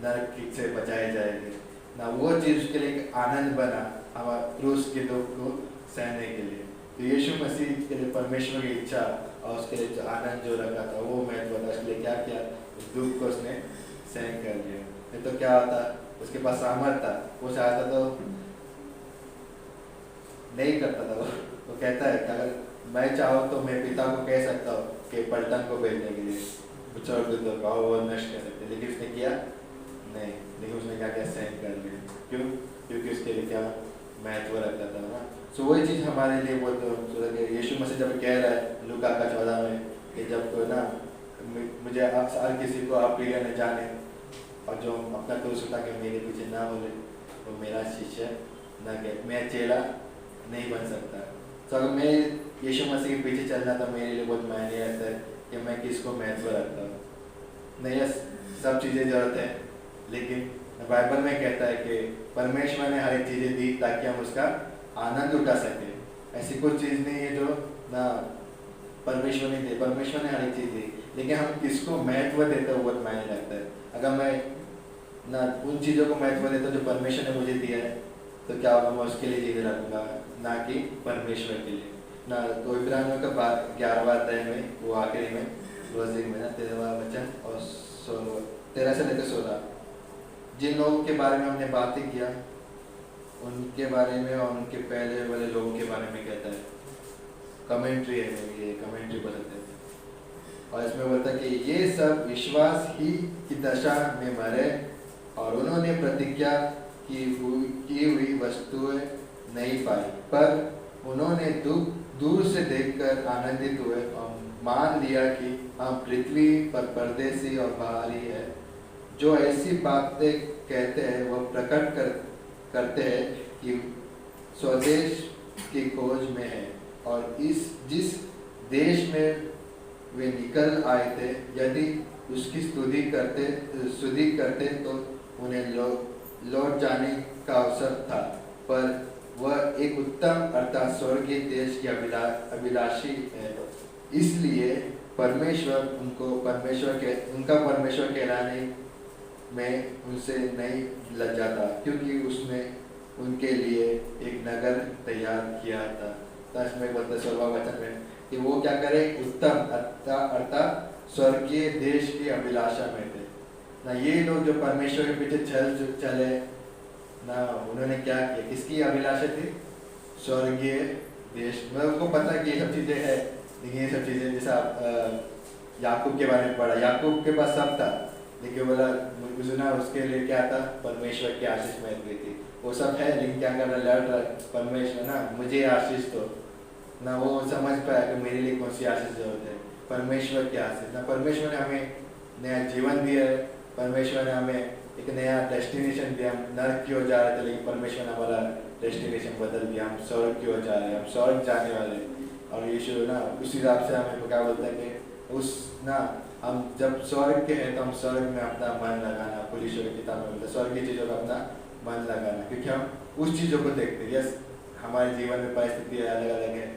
नरक से बचाए जाएंगे ना। वो चीज़ उसके लिए एक आनंद बना हमारे क्रूस के दुख को सहने के लिए। तो यीशु मसीह के लिए परमेश्वर की इच्छा और उसके लिए जो आनंद जो रखा था वो महत्व था। इसलिए क्या किया, उस दुख को उसने सहन कर लिया। नहीं तो क्या होता, उसके पास सामर्थ था, वो चाहता तो नहीं करता था। वो कहता है कि अगर मैं चाहूँ तो मैं पिता को कह सकता हूँ कि पलटन को भेजने के लिए स्वर्गदूतों का, वो नष्ट कर सकते, लेकिन उसने किया नहीं। लेकिन उसने क्या किया, सहन कर लिया। क्यों? क्योंकि उसके लिए क्या महत्व रखता था ना। सो वही चीज़ हमारे लिए बहुत यीशु मसीह जब कह रहा है लूका का 14 में कि जब कोई ना मुझे आप हर किसी को आप प्रिय न जाने और जो अपना क्रूस उठा के मेरे पीछे ना बोले वो मेरा शिष्य न कहे, मैं चेला नहीं बन सकता। तो अगर मैं यीशु मसीह के पीछे चलना तो मेरे लिए बहुत मायने रहता है कि मैं किसको महत्व रखता हूँ। नहीं, सब चीज़ें जरूरत है, लेकिन बाइबल में कहता है कि परमेश्वर ने हर एक चीज़ें दी ताकि हम उसका आनंद उठा सके। ऐसी कुछ चीज़ नहीं है जो ना परमेश्वर ने दी, परमेश्वर ने हर एक चीज़ दी, लेकिन हम किसको महत्व देते हैं वो बहुत मायने रखता है। अगर मैं ना उन चीज़ों को महत्व देता हूँ जो परमेश्वर ने मुझे दिया है तो क्या होगा, मैं उसके लिए जीने लगूंगा ना कि परमेश्वर के लिए ना। तो इब्रानियों का 11वां अध्याय में वो आखिरी में क्लोजिंग में ना 13वां वचन और 13 से लेकर 16 जिन लोगों के बारे में हमने बातें किया उनके बारे में और उनके पहले वाले लोगों के बारे में कहता है। कमेंट्री है, ये कमेंट्री बताते हैं और इसमें बोलता है कि ये सब विश्वास ही की दशा में मरे और उन्होंने प्रतिज्ञा की हुई वस्तुएं नहीं पाई, पर उन्होंने दूर से देखकर आनंदित हुए और मान लिया कि हम पृथ्वी पर परदेसी और बाहरी है। जो ऐसी बातें कहते हैं वह प्रकट करते हैं कि स्वदेश की खोज में है और जिस देश में वे निकल आए थे यदि उसकी स्तुति करते तो उन्हें लौट जाने का अवसर था, पर वह एक उत्तम अर्थात स्वर्गीय देश की अभिलाषी है। इसलिए परमेश्वर उनका परमेश्वर कहलाने में उनसे नहीं लज्जाता, क्योंकि उसने उनके लिए एक नगर तैयार किया था। तो इसमें बोलते 16वां वचन में कि वो क्या करे, उत्तम अर्थात स्वर्गीय देश की अभिलाषा में थे ना। ये लोग जो परमेश्वर के पीछे चले ना, उन्होंने क्या किया, किसकी अभिलाषा थी, स्वर्गीय देश। मतलब उनको पता कि ये सब चीज़ें है, लेकिन ये सब चीज़ें जैसा याकूब के बारे में पढ़ा, याकूब के पास सब था लेकिन बोला ना उसके लिए क्या था, परमेश्वर की आशीष महत्व थी। वो सब है लेकिन क्या करना, लड़ रहा परमेश्वर ना मुझे आशीष दो ना। वो समझ पाया कि मेरे लिए कौन सी आशीष जरूरत है, परमेश्वर की आशीष ना। परमेश्वर ने हमें नया जीवन दिया है, परमेश्वर ने हमें एक नया डेस्टिनेशन दिया। हम नरक की ओर जा रहे थे लेकिन परमेश्वर ने हमारा डेस्टिनेशन बदल दिया, हम स्वर्ग की ओर जा रहे हैं, हम स्वर्ग जाने वाले। और यीशु ना उस हिसाब से हमें क्या बोलता है कि उस ना हम जब स्वर्ग के हैं तो हम स्वर्ग में अपना मन लगाना, पुलिसों की किताब में बोलता है स्वर्ग की चीज़ों का अपना मन लगाना, क्योंकि हम उस चीज़ों को देखते हैं। यस, हमारे जीवन में परिस्थितियाँ अलग अलग है,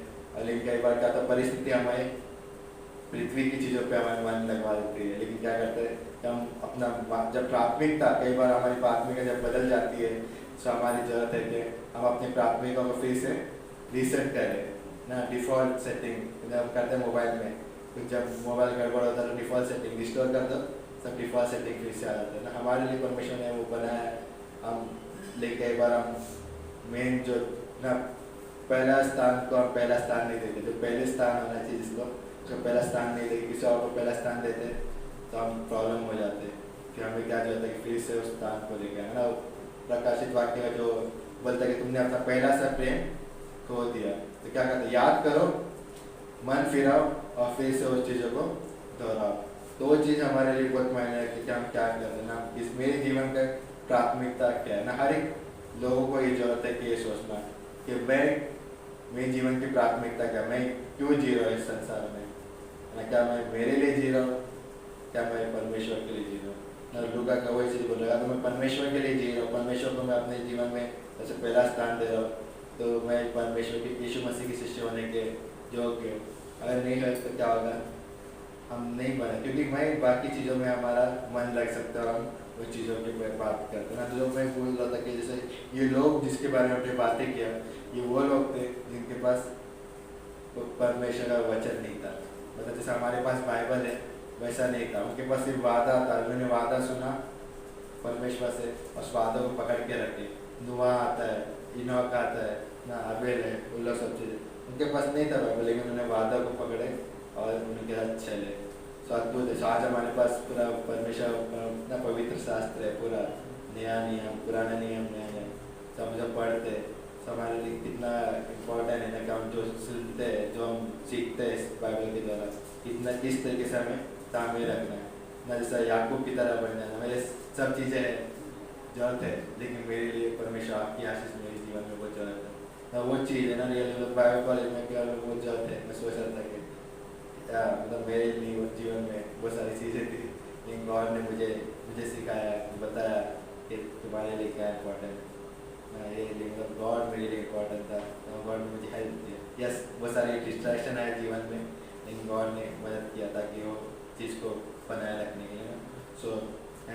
लेकिन कई बार क्या होता है परिस्थिति हमें पृथ्वी की चीज़ों पे हमारे मन लगवा देती है। लेकिन क्या करते हैं हम अपना जब प्राथमिकता, कई बार हमारी प्राथमिकता जब बदल जाती है तो हमारी ज़रूरत है कि हम अपनी प्राथमिकता को फिर से रीसेट करें ना। डिफ़ॉल्ट सेटिंग जब करते हैं मोबाइल में, तो जब मोबाइल गड़बड़ होता है तो डिफ़ॉल्ट सेटिंग रिस्टोर कर दो, सब डिफ़ॉल्ट सेटिंग फिर से आ जाता है ना। हमारे लिए परमेश्वर ने वो बनाया है हम, लेकिन कई बार हम मेन जो ना पहला स्थान को हम पहला स्थान नहीं देते, जो पहले स्थान होना चाहिए जिसको जो पहला स्थान नहीं देते, किसी और को पहला स्थान देते तो हम प्रॉब्लम हो जाते कि हमें क्या जो होता है कि फिर से उस स्थान को लेकर है ना। प्रकाशित वाक्य में जो बोलता है कि तुमने अपना पहला सा प्रेम खो दिया, तो क्या कहते हैं, याद करो, मन फिराओ और फिर से उस चीज़ों को दोहराओ। तो वो चीज़ हमारे लिए बहुत मायने रखती है कि हम क्या करते हैं ना, इस मेरे जीवन का प्राथमिकता क्या है ना। हर एक लोगों को ये जरूरत है कि ये सोचना कि मैं मेरे जीवन की प्राथमिकता क्या, मैं क्यों जी रहा हूँ इस संसार में ना। क्या मैं मेरे लिए जी रहा हूँ, क्या मैं परमेश्वर के लिए जी रहा हूँ ना। लूका का वही चीज़ बोल रहा है, तो मैं परमेश्वर के लिए जी रहा हूँ, परमेश्वर को मैं अपने जीवन में सबसे पहला स्थान दे रहा हूँ, तो मैं परमेश्वर की यीशु मसीह के शिष्य होने के योग्य हूँ। अगर नहीं है तो क्या होगा, हम नहीं बने, क्योंकि मैं बाकी चीज़ों में हमारा मन लग सकता है और हम उस चीज़ों की बात करते हैं ना। जो मैं बोल रहा था कि जैसे ये लोग जिसके बारे में अपनी बातें किया, ये वो लोग थे जिनके पास परमेश्वर का वचन नहीं था। मतलब जैसे हमारे पास बाइबल है वैसा नहीं था, उनके पास सिर्फ वादा था। उन्होंने वादा सुना परमेश्वर से, उस वादों को पकड़ के रखे। नुआ आता है, इनोक आता है ना, अबेल है, उन लोग सब चीज़ें उनके पास नहीं था बाइबल, लेकिन उन्होंने वादा को पकड़े और उनके साथ चले। सो अद्भुत है। आज हमारे पास पूरा परमेश्वर अपना पवित्र शास्त्र है, पूरा नया नियम, पुराना नियम, नया नियम सब जब पढ़ते तो हमारे लिए कितना इम्पोर्टेंट है ना कि हम जो सुनते हैं, जो हम सीखते हैं इस बाइबल के द्वारा, कितना किस तरीके से हमें तामीर रखना है ना। जैसे याकूब की तरह बन जाना, मेरे सब चीज़ें जरूरत है, लेकिन मेरे लिए परमेश्वर आपकी आशीष मेरे जीवन में बहुत जरूरत है ना। वो चीज़ है ना, रियल बाइबल कॉलेज में क्या बहुत जरूरत है। मैं सोच रहा था कि मतलब मेरे लिए जीवन में बहुत सारी चीज़ें थी, लेकिन गॉड ने मुझे सिखाया, बताया कि तुम्हारे लिए क्या इम्पोर्टेंट है। ये मतलब गॉड मेरे लिए इम्पोर्टेंट था, गॉड ने मुझे हेल्प किया। यस, बहुत सारी डिस्ट्रैक्शन है जीवन में, लेकिन गॉड ने मदद किया ताकि वो चीज़ को बनाए रखने के लिए। सो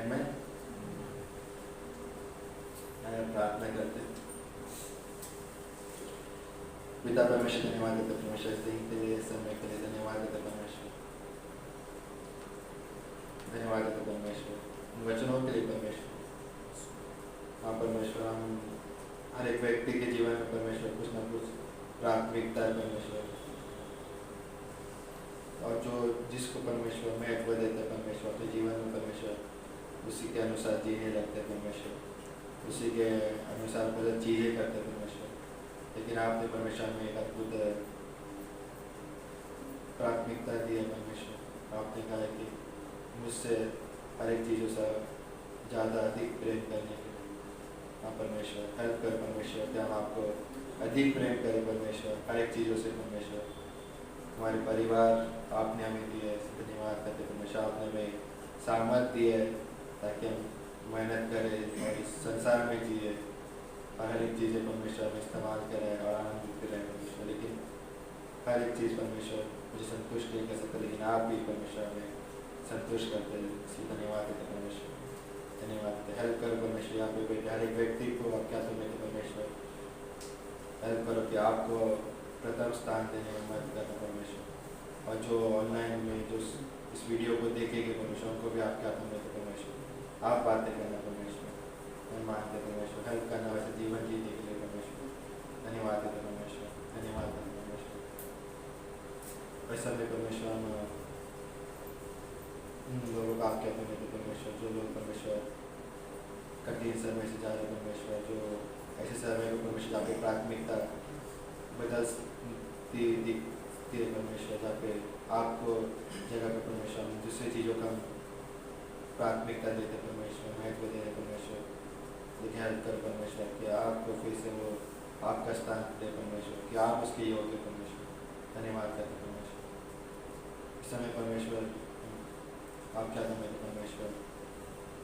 मैं प्रार्थना करते, पिता परमेश्वर धन्यवाद देते परमेश्वर इस दिन के लिए, समय के लिए धन्यवाद देते परमेश्वर, धन्यवाद देते परमेश्वर उन वचनों के लिए परमेश्वर। हाँ परमेश्वर, हम हर एक व्यक्ति के जीवन में परमेश्वर कुछ ना कुछ प्राथमिकता है परमेश्वर, और जो जिसको परमेश्वर महत्व देते हैं परमेश्वर अपने जीवन में परमेश्वर, उसी के अनुसार जीने लगते हैं परमेश्वर, उसी के अनुसार बहुत चीज़ें करते हैं परमेश्वर। लेकिन आपने परमेश्वर में एक अद्भुत प्राथमिकता दी है परमेश्वर। आपने कहा है कि मुझसे हर एक चीज़ों से ज़्यादा अधिक प्रेम करने के लिए। हाँ परमेश्वर, हेल्प कर परमेश्वर कि हम आपको अधिक प्रेम करें परमेश्वर, हर एक चीज़ों से परमेश्वर। हमारे परिवार आपने हमें दिए, धन्यवाद करते परमेश्वर। आपने हमें सामर्थ दी है ताकि हम मेहनत करें और इस संसार में जिए और हर एक चीज़ें परमेश्वर में इस्तेमाल करें और आनंदित करें परमेश्वर। लेकिन हर एक चीज़ परमेश्वर मुझे संतुष्ट नहीं कर सकते, लेकिन आप भी परमेश्वर में संतुष्ट करते हैं, इसलिए धन्यवाद देते परमेश्वर, धन्यवाद देते। हेल्प करो परमेश्वर, यहाँ पे बैठे हर एक व्यक्ति को आप क्या सुने थे परमेश्वर, हेल्प करो कि आपको प्रथम स्थान देने में मदद करना परमेश्वर। और जो ऑनलाइन में जो इस वीडियो को देखेंगे परमेश्वर, उनको भी आप क्या सुने थे परमेश्वर, आप बातें करना परमेश्वर, मैं मानते परमेश्वर, हेल्प करना वैसे जीवन जीने के लिए परमेश्वर। धन्यवाद देते परमेश्वर, धन्यवाद देते परमेश्वर। वैसा भी परमेश्वर हम लोगों का आप क्या सुने थे परमेश्वर, जो लोग परमेश्वर कठिन समय से जा रहे परमेश्वर, जो ऐसे समय को परमेश्वर जहाँ पे प्राथमिकता बदलती दिखती है परमेश्वर, जहाँ पे आपको जगह पे परमेश्वर हम दूसरी चीज़ों का प्राथमिकता देते परमेश्वर, महत्व देते परमेश्वर। लेकिन हेल्प कर परमेश्वर कि आपको फिर से वो आपका स्थान दे परमेश्वर, कि आप उसके योग्य परमेश्वर। धन्यवाद करते परमेश्वर। इस समय परमेश्वर आप क्या समझते परमेश्वर,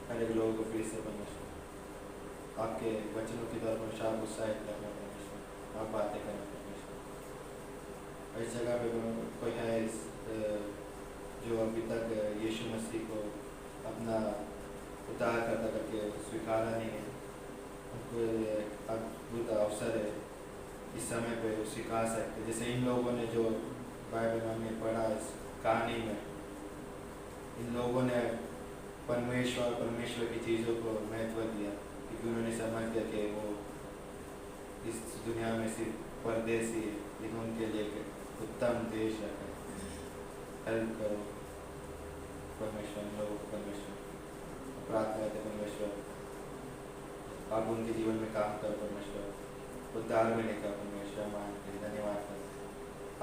हर एक लोगों को फिर से परमेश्वर आपके वचनों के द्वारा परमेश्वर आप उत्साहित करना परमेश्वर, आप बातें करना परमेश्वर। इस जगह पे कोई है जो अभी तक यीशु मसीह को अपना उद्धारकर्ता करके स्वीकारा नहीं है, उनको अद्भुत अवसर है इस समय पे वो स्वीकार सकते। जैसे इन लोगों ने जो बाइबल में हमने पढ़ा इस कहानी में, इन लोगों ने परमेश्वर की चीज़ों को महत्व दिया, क्योंकि उन्होंने समझ लिया कि वो इस दुनिया में सिर्फ परदेसी है, लेकिन उनके लिए एक उत्तम देश रखा है। हेल्प करो परमेश्वर, इन लोगों को परमेश्वर प्रार्थना करते परमेश्वर, आप उनके जीवन में काम करो परमेश्वर, उद्धार में लेकर परमेश्वर, मानते हैं, धन्यवाद करते हैं।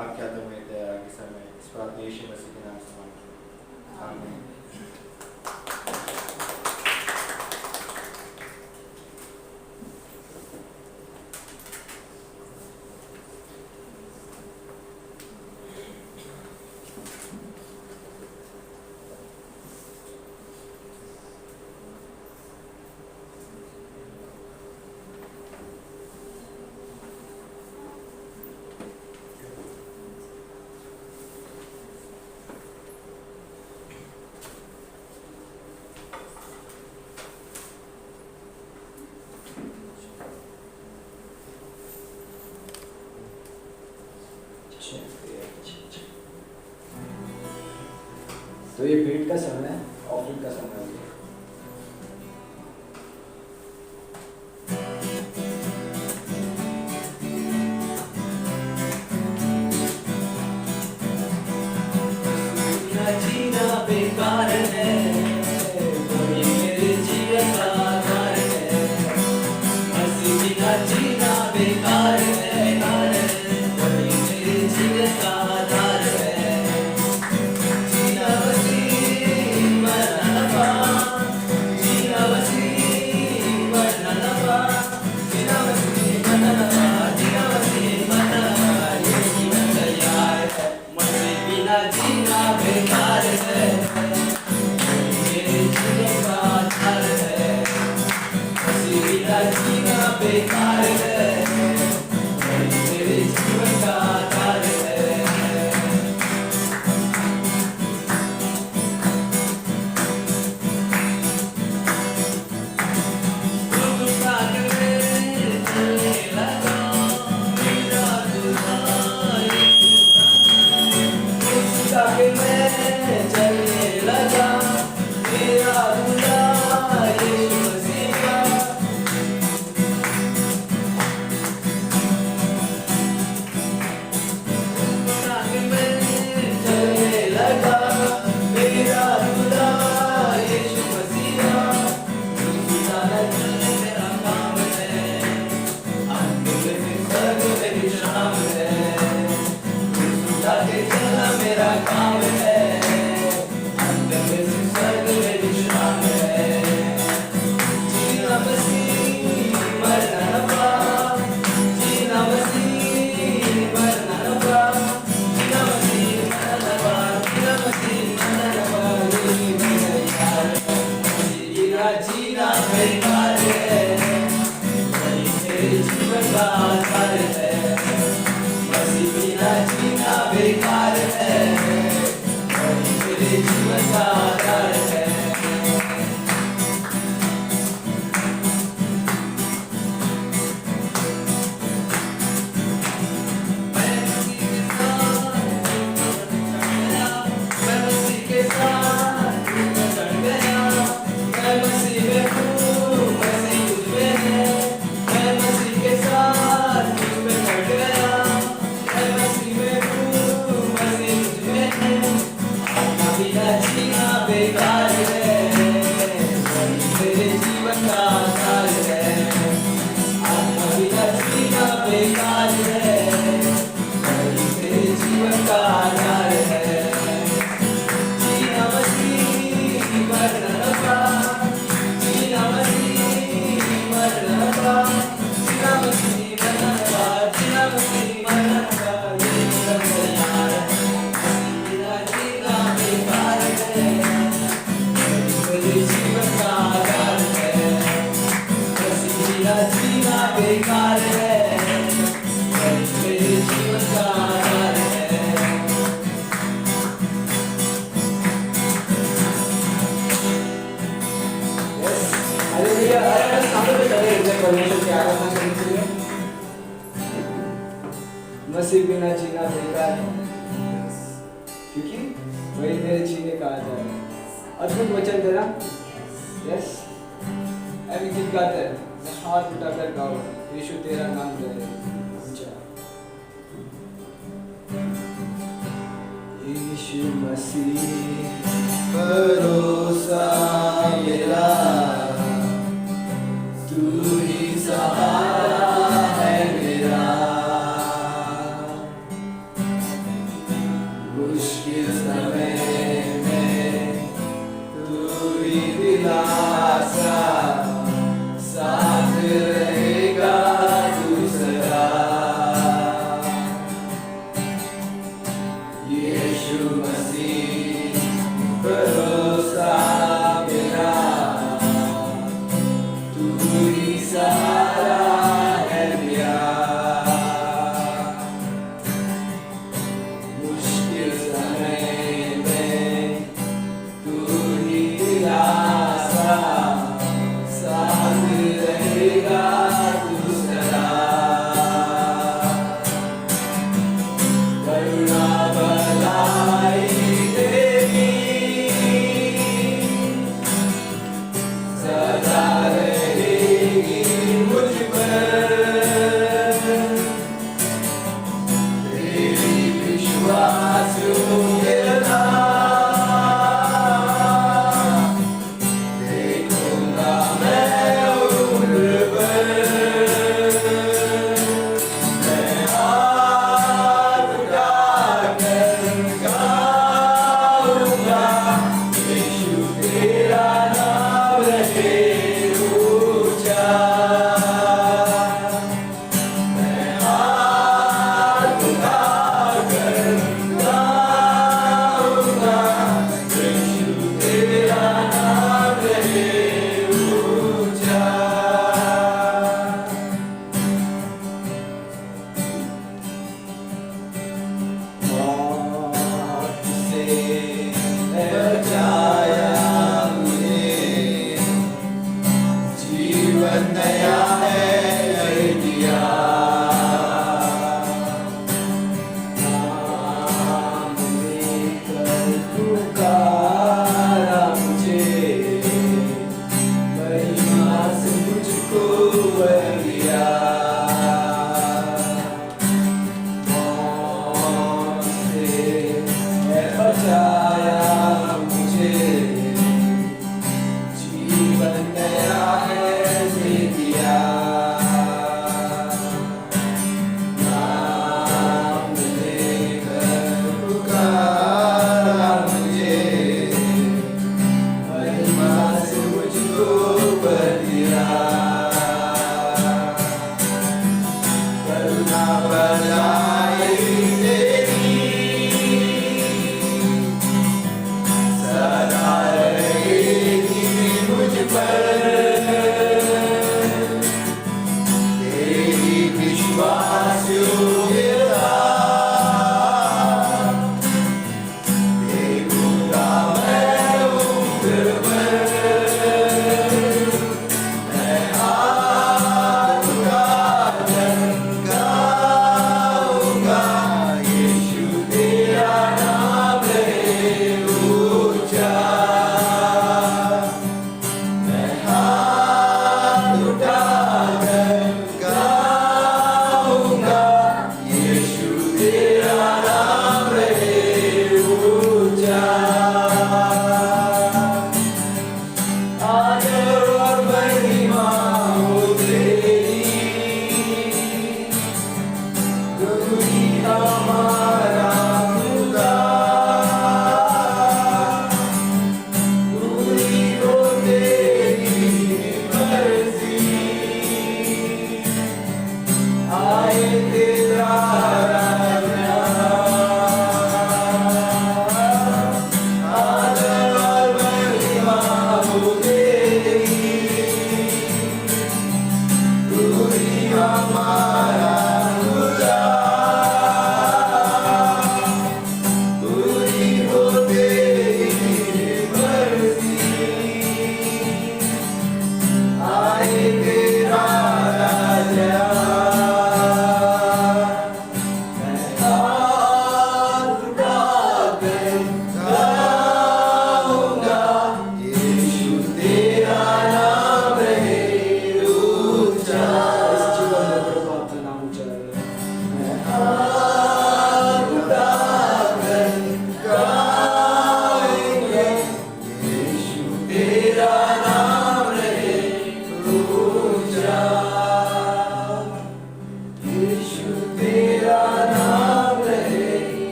आप क्या तो मेरे आगे समय इस प्रार्थना यीशु मसीह के नाम से मांगते हैं, आमीन। तो ये भेंट का समय है, ऑफरिंग का समय है। जीना बेकार है, कोई मेरे जीवन का आधार है। मसीह बिना जीना बेकार है, कोई मेरे जीवन का आधार है। जीना मसीह मरना नफा, जीना मसीह मरना नफा, जीना मसीह मरना नफा, जीना मसीह मरना नफा, ये जीवन तैयार है। मसीह बिना जीना बेकार है, मेरे जीवन का आधार है। मसीह बिना जीना बेकार है, मेरे जीवन का आधार है। चलने लगा मेरा दूल्हा यीशु मसीह का। चलने लगा मेरा दूल्हा यीशु मसीह का। मेरा काम है, अंत में स्वर्ग में विश्राम है। के चलना मेरा काम है, अंत में स्वर्ग में विश्राम है। जीना मसीह मरना नफा, जीना मसीह मरना नफा, जीना मसीह मरना नफा, जीना मसीह मरना नफा, ये जीवन तैयार है। मसीह बिना जीना बेकार है, वही मेरे जीवन का आधार है। मसीह बिना जीना बेकार है, वही मेरे जीवन का आधार है। मैं मसीह के साथ चढ़ गया, मैं मसीह में हूँ, मसीह तुझ में है। मैं मसीह के साथ चढ़ गया, मैं मसीह में हूँ, मसीह तुझ में है। आत्मा बिना जीना बेकार है, वही मेरे जीवन का आधार है। आत्मा बिना जीना बेकार है, वही मेरे जीवन का आधार है। जीना मसीह मरना नफा, जीना मसीह मरना नफा, जीना मसीह मरना नफा, जीना मसीह मरना नफा, ये जीवन तैयार है। मसीह बिना जीना बेकार है, मेरे जीवन का आधार है। मसीह बिना जीना बेकार है, मेरे जीवन का आधार है। हालेलुया। सामने पे चले इधर परमेश्वर की आराधना करने के लिए। मसीह बिना जीना बेकार है, क्योंकि वही मेरे जीने का आधार है। अद्भुत वचन तेरा। यस, अभी गीत गाते हैं, हाथ उठाकर गाओ, यीशु तेरा नाम ले। ऊंचा। यीशु मसीह भरोसा मेरा तू ही सहारा है मेरा मुश्किल समय में तू ही दिलासा साथ रहेगा तू सदा यीशु मसीह भरोसा मेरा तू ही सहारा है मेरा मुश्किल समय में तू ही दिलासा साथ रहेगा तू सदा करुणा भलाई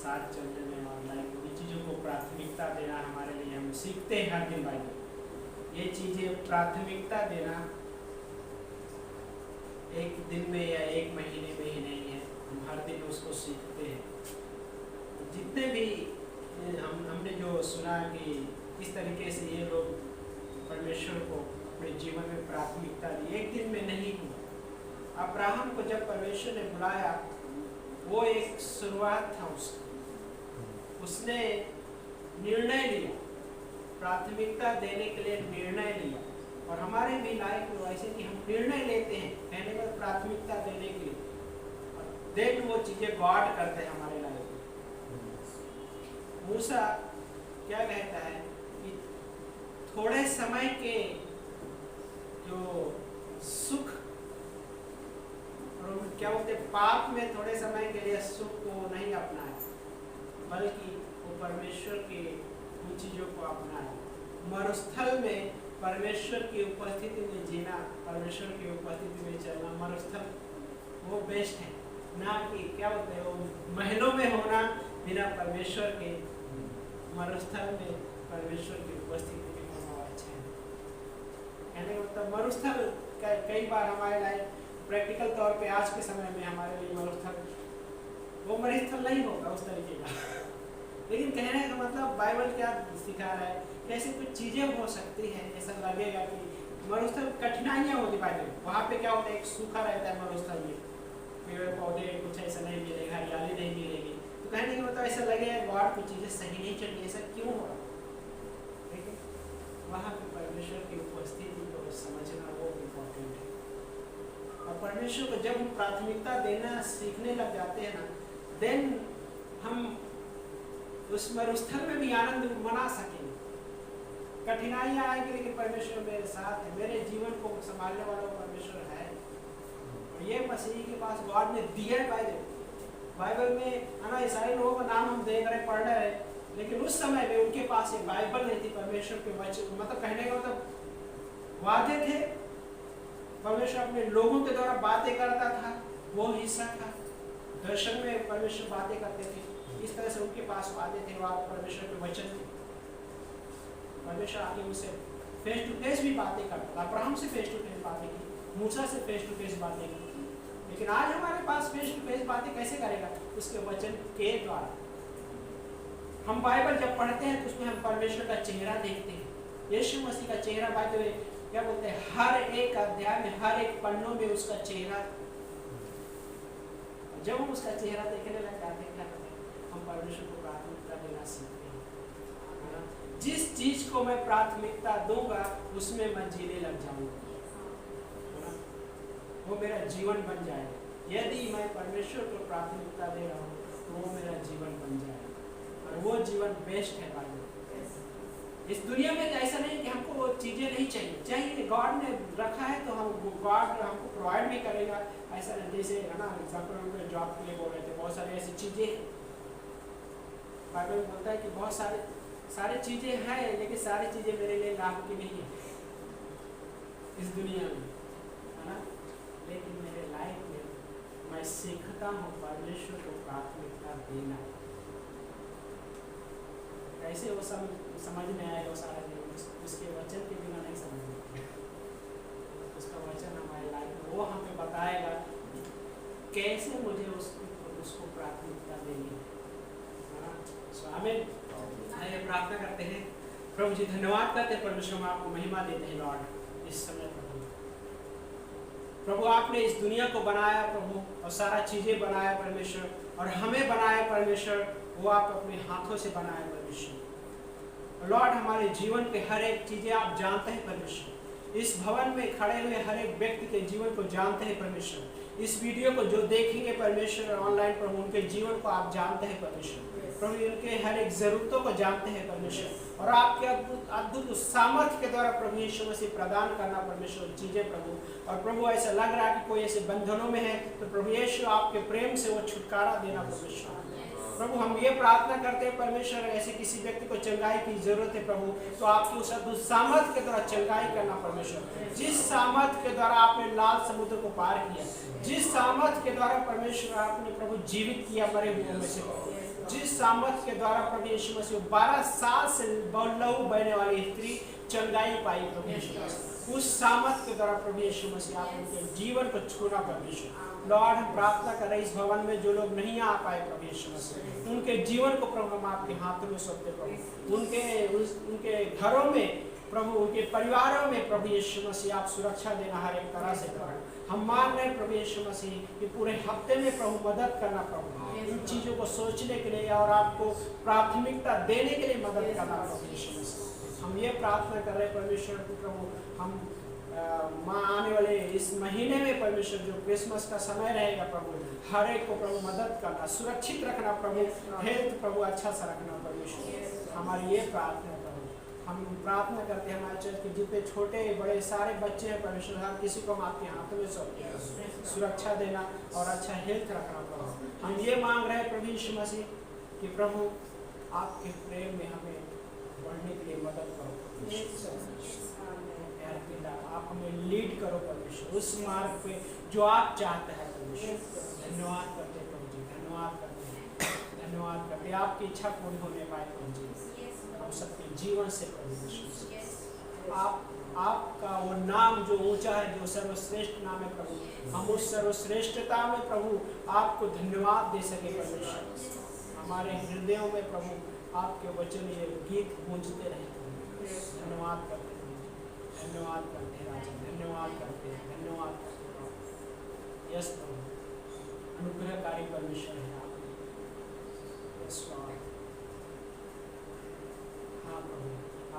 साथ चलने में और लाइफ उन चीज़ों को प्राथमिकता देना हमारे लिए हम सीखते हैं हर दिन बाइबल। ये चीज़ें प्राथमिकता देना एक दिन में या एक महीने में ही नहीं है, हम हर दिन उसको सीखते हैं। जितने भी हमने जो सुना कि किस तरीके से ये लोग परमेश्वर को अपने जीवन में प्राथमिकता दी, एक दिन में नहीं हुआ। अब्राहम को जब परमेश्वर ने बुलाया, वो एक शुरुआत था उसने निर्णय लिया, प्राथमिकता देने के लिए निर्णय लिया। और हमारे भी लाइफ में वैसे कि हम निर्णय लेते हैं कहने पर प्राथमिकता देने के लिए, देन वो चीज़ें गॉड करते हैं हमारे लाइफ में। मूसा क्या कहता है कि थोड़े समय के जो सुख, और क्या बोलते पाप में थोड़े समय के लिए सुख को नहीं अपनाए, बल्कि वो परमेश्वर के उन चीज़ों को अपनाए। मरुस्थल में परमेश्वर की उपस्थिति में जीना, परमेश्वर की उपस्थिति में चलना, मरुस्थल वो बेस्ट है, ना कि क्या बोलते हैं वो महलों में होना बिना परमेश्वर के। मरुस्थल में परमेश्वर की उपस्थिति में होना अच्छा है। कहने का मतलब मरुस्थल कई बार हमारे लाइफ प्रैक्टिकल तौर पे आज के समय में हमारे लिए मरुस्थल वो मरुस्थल नहीं होगा उस तरीके का। लेकिन कहने का मतलब बाइबल क्या सिखा रहा है, कैसे कुछ चीज़ें हो सकती हैं, ऐसा लगेगा कि मरुस्थल कठिनाइयाँ होती बाइबल, वहाँ पे क्या होता है, एक सूखा रहता है मरुस्थल में, पेड़ पौधे कुछ ऐसा नहीं मिलेगा, हरियाली नहीं मिलेगी। तो कहने का मतलब ऐसा लगेगा गॉड कुछ चीज़ें सही नहीं चल रही, ऐसा क्यों हो रहा? ठीक है, वहाँ पे परमेश्वर की उपस्थिति को समझना वो इम्पोर्टेंट है। और परमेश्वर को जब हम प्राथमिकता देना सीखने लग जाते हैं ना, देन हम उस मरुस्थल में भी आनंद मना सकेंगे। कठिनाइयाँ आएंगी लेकिन परमेश्वर मेरे साथ है, मेरे जीवन को संभालने वाला परमेश्वर है। और ये मसीह के पास गॉड ने दिया है। बाइबल में है ना, ईसाई लोगों का नाम हम देख रहे पढ़ रहे हैं, लेकिन उस समय में उनके पास एक बाइबल नहीं थी, परमेश्वर के वचन, मतलब कहने का मतलब वादे थे, परमेश्वर अपने लोगों के द्वारा बातें करता था, वो हिस्सा था। दर्शन में परमेश्वर बातें करते थे, इस तरह से उनके पास वादे थे, वह परमेश्वर के वचन थे। परमेश्वर आके उनसे फेस टू फेस भी बातें करता था, अब्राहम से फेस टू फेस बातें की, मूसा से फेस टू फेस बातें की। लेकिन आज हमारे पास फेस टू फेस बातें कैसे करेगा? उसके वचन के द्वारा। हम बाइबल जब पढ़ते हैं तो उसमें हम परमेश्वर का चेहरा देखते हैं, यीशु मसीह का चेहरा। बात क्या बोलते हैं, हर एक अध्याय में, हर एक पन्नों में उसका चेहरा। जब हम उसका चेहरा देखने लग जाते हैं, हम परमेश्वर को प्राथमिकता देना सीखते हैं। जिस चीज को मैं प्राथमिकता दूंगा उसमें मैं जीने लग जाऊंगा, वो मेरा जीवन बन जाएगा। यदि मैं परमेश्वर को प्राथमिकता दे रहा हूँ तो वो मेरा जीवन बन जाएगा, और वो जीवन बेस्ट है। बाइबल इस दुनिया में ऐसा नहीं कि हमको वो चीज़ें नहीं चाहिए, गॉड ने रखा है तो हम गॉड हमको प्रोवाइड भी करेगा। ऐसा नहीं, जैसे है ना एग्जाम्पल हम जॉब के लिए बोल रहे थे, बहुत सारी ऐसी चीज़ें बाइबल बोलता है कि बहुत सारी चीज़ें हैं, लेकिन सारी चीज़ें मेरे लिए लाभ की नहीं है इस दुनिया में, है ना। लेकिन मेरे लाइफ में मैं सीखता हूँ परमेश्वर को प्राथमिकता देना। कैसे वो समझ में आएगा वो सारा दिन, उसके वचन के बिना नहीं समझ में। उसका वचन हमारे लाइफ में वो हमें बताएगा कैसे मुझे उसको प्राथमिकता देनी है ना। सो हमें आइए प्रार्थना करते हैं। प्रभु जी धन्यवाद करते हैं, परमेश्वर हम आपको महिमा देते हैं लॉर्ड इस समय। प्रभु आपने इस दुनिया को बनाया प्रभु, और सारा चीज़ें बनाया परमेश्वर, और हमें बनाया परमेश्वर, वो आप अपने हाथों से बनाए परमेश्वर। लॉर्ड हमारे जीवन के हर एक चीज़ें आप जानते हैं परमेश्वर। इस भवन में खड़े हुए हर एक व्यक्ति के जीवन को जानते हैं परमेश्वर। इस वीडियो को जो देखेंगे परमेश्वर ऑनलाइन प्रभु, उनके जीवन को आप जानते हैं परमेश्वर। प्रभु उनके हर एक ज़रूरतों को जानते हैं परमेश्वर, और आपके अद्भुत सामर्थ्य के द्वारा प्रभु यीशु मसीह प्रदान करना परमेश्वर चीज़ें प्रभु। और प्रभु ऐसा लग रहा है कि कोई ऐसे बंधनों में है तो प्रभु यीशु आपके प्रेम से वो छुटकारा देना परमेश्वर। प्रभु हम ये प्रार्थना करते हैं परमेश्वर, ऐसे किसी व्यक्ति को चंगाई की जरूरत है प्रभु, तो आपकी उस अद्भुत सामर्थ्य के द्वारा चंगाई करना परमेश्वर। जिस सामर्थ्य के द्वारा आपने लाल समुद्र को पार किया, जिस सामर्थ्य के द्वारा परमेश्वर आपने प्रभु जीवित किया मरे हुओं में से, जिस सामर्थ के द्वारा प्रभु यीशु मसीह 12 साल से लहू बहने वाली स्त्री चंगाई पाई प्रभु यीशु मसीह। उस सामर्थ के द्वारा प्रभु यीशु मसीह आप उनके जीवन को छूना प्रभु यीशु। लॉर्ड हम प्रार्थना कर रहे इस भवन में जो लोग नहीं आ पाए प्रभु यीशु मसीह, उनके जीवन को प्रभु हम आपके हाथों में सौंपते प्रभु। उनके घरों में प्रभु, उनके परिवारों में प्रभु यीशु मसीह आप सुरक्षा देना हर एक तरह से प्रभु। हम मान रहे प्रभु यीशु मसीह कि पूरे हफ्ते में प्रभु मदद करना प्रभु, इन चीज़ों को सोचने के लिए और आपको प्राथमिकता देने के लिए मदद करना प्रभु यीशु मसीह। हम ये प्रार्थना कर रहे हैं परमेश्वर को प्रभु, हम आने वाले इस महीने में परमेश्वर जो क्रिसमस का समय रहेगा प्रभु, हर एक को प्रभु मदद करना, सुरक्षित रखना प्रभु, हेल्थ प्रभु अच्छा सा रखना परमेश्वर। हमारी ये प्रार्थना प्रभु, हम प्रार्थना करते हैं हमारे चर्च के जितने छोटे बड़े सारे बच्चे हैं परमेश्वर, हर किसी को हम आपके हाथों में सौंपते हैं, सुरक्षा देना और अच्छा हेल्थ रखना प्रभु। हम ये मांग रहे हैं प्रभु यीशु मसीह कि प्रभु आपके प्रेम में हमें बढ़ने के लिए मदद करो पिता, आप हमें लीड करो परमेश्वर उस मार्ग पे जो आप चाहते हैं परमेश्वर। धन्यवाद करते हैं प्रभु जी, धन्यवाद करते हैं, धन्यवाद करते हैं। आपकी इच्छा पूरी होने पाए प्रभु जी हम सबके जीवन से प्रभु यीशु। आपका वो नाम जो ऊंचा है, जो सर्वश्रेष्ठ नाम है प्रभु, हम उस सर्वश्रेष्ठता में प्रभु आपको धन्यवाद दे सके परमेश्वर। हमारे हृदयों में प्रभु आपके वचन ये गीत गूंजते रहे। धन्यवाद करते हैं, धन्यवाद करते हैं राजा, धन्यवाद करते हैं, धन्यवाद करते हैं। यस प्रभु अनुग्रहकारी परमेश्वर है आप। यस लॉर्ड, हाँ प्रभु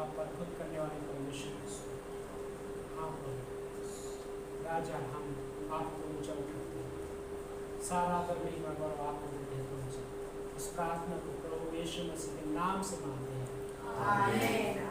आप अद्भुत करने वाले परमेश्वर। हाँ प्रभु राजा, हम आपको ऊंचा उठाते हैं, सारा आदर महिमा गौरव आपको देते हैं प्रभु। इस प्रार्थना को प्रभु यीशु मसीह के नाम से मांगते हैं, आमीन।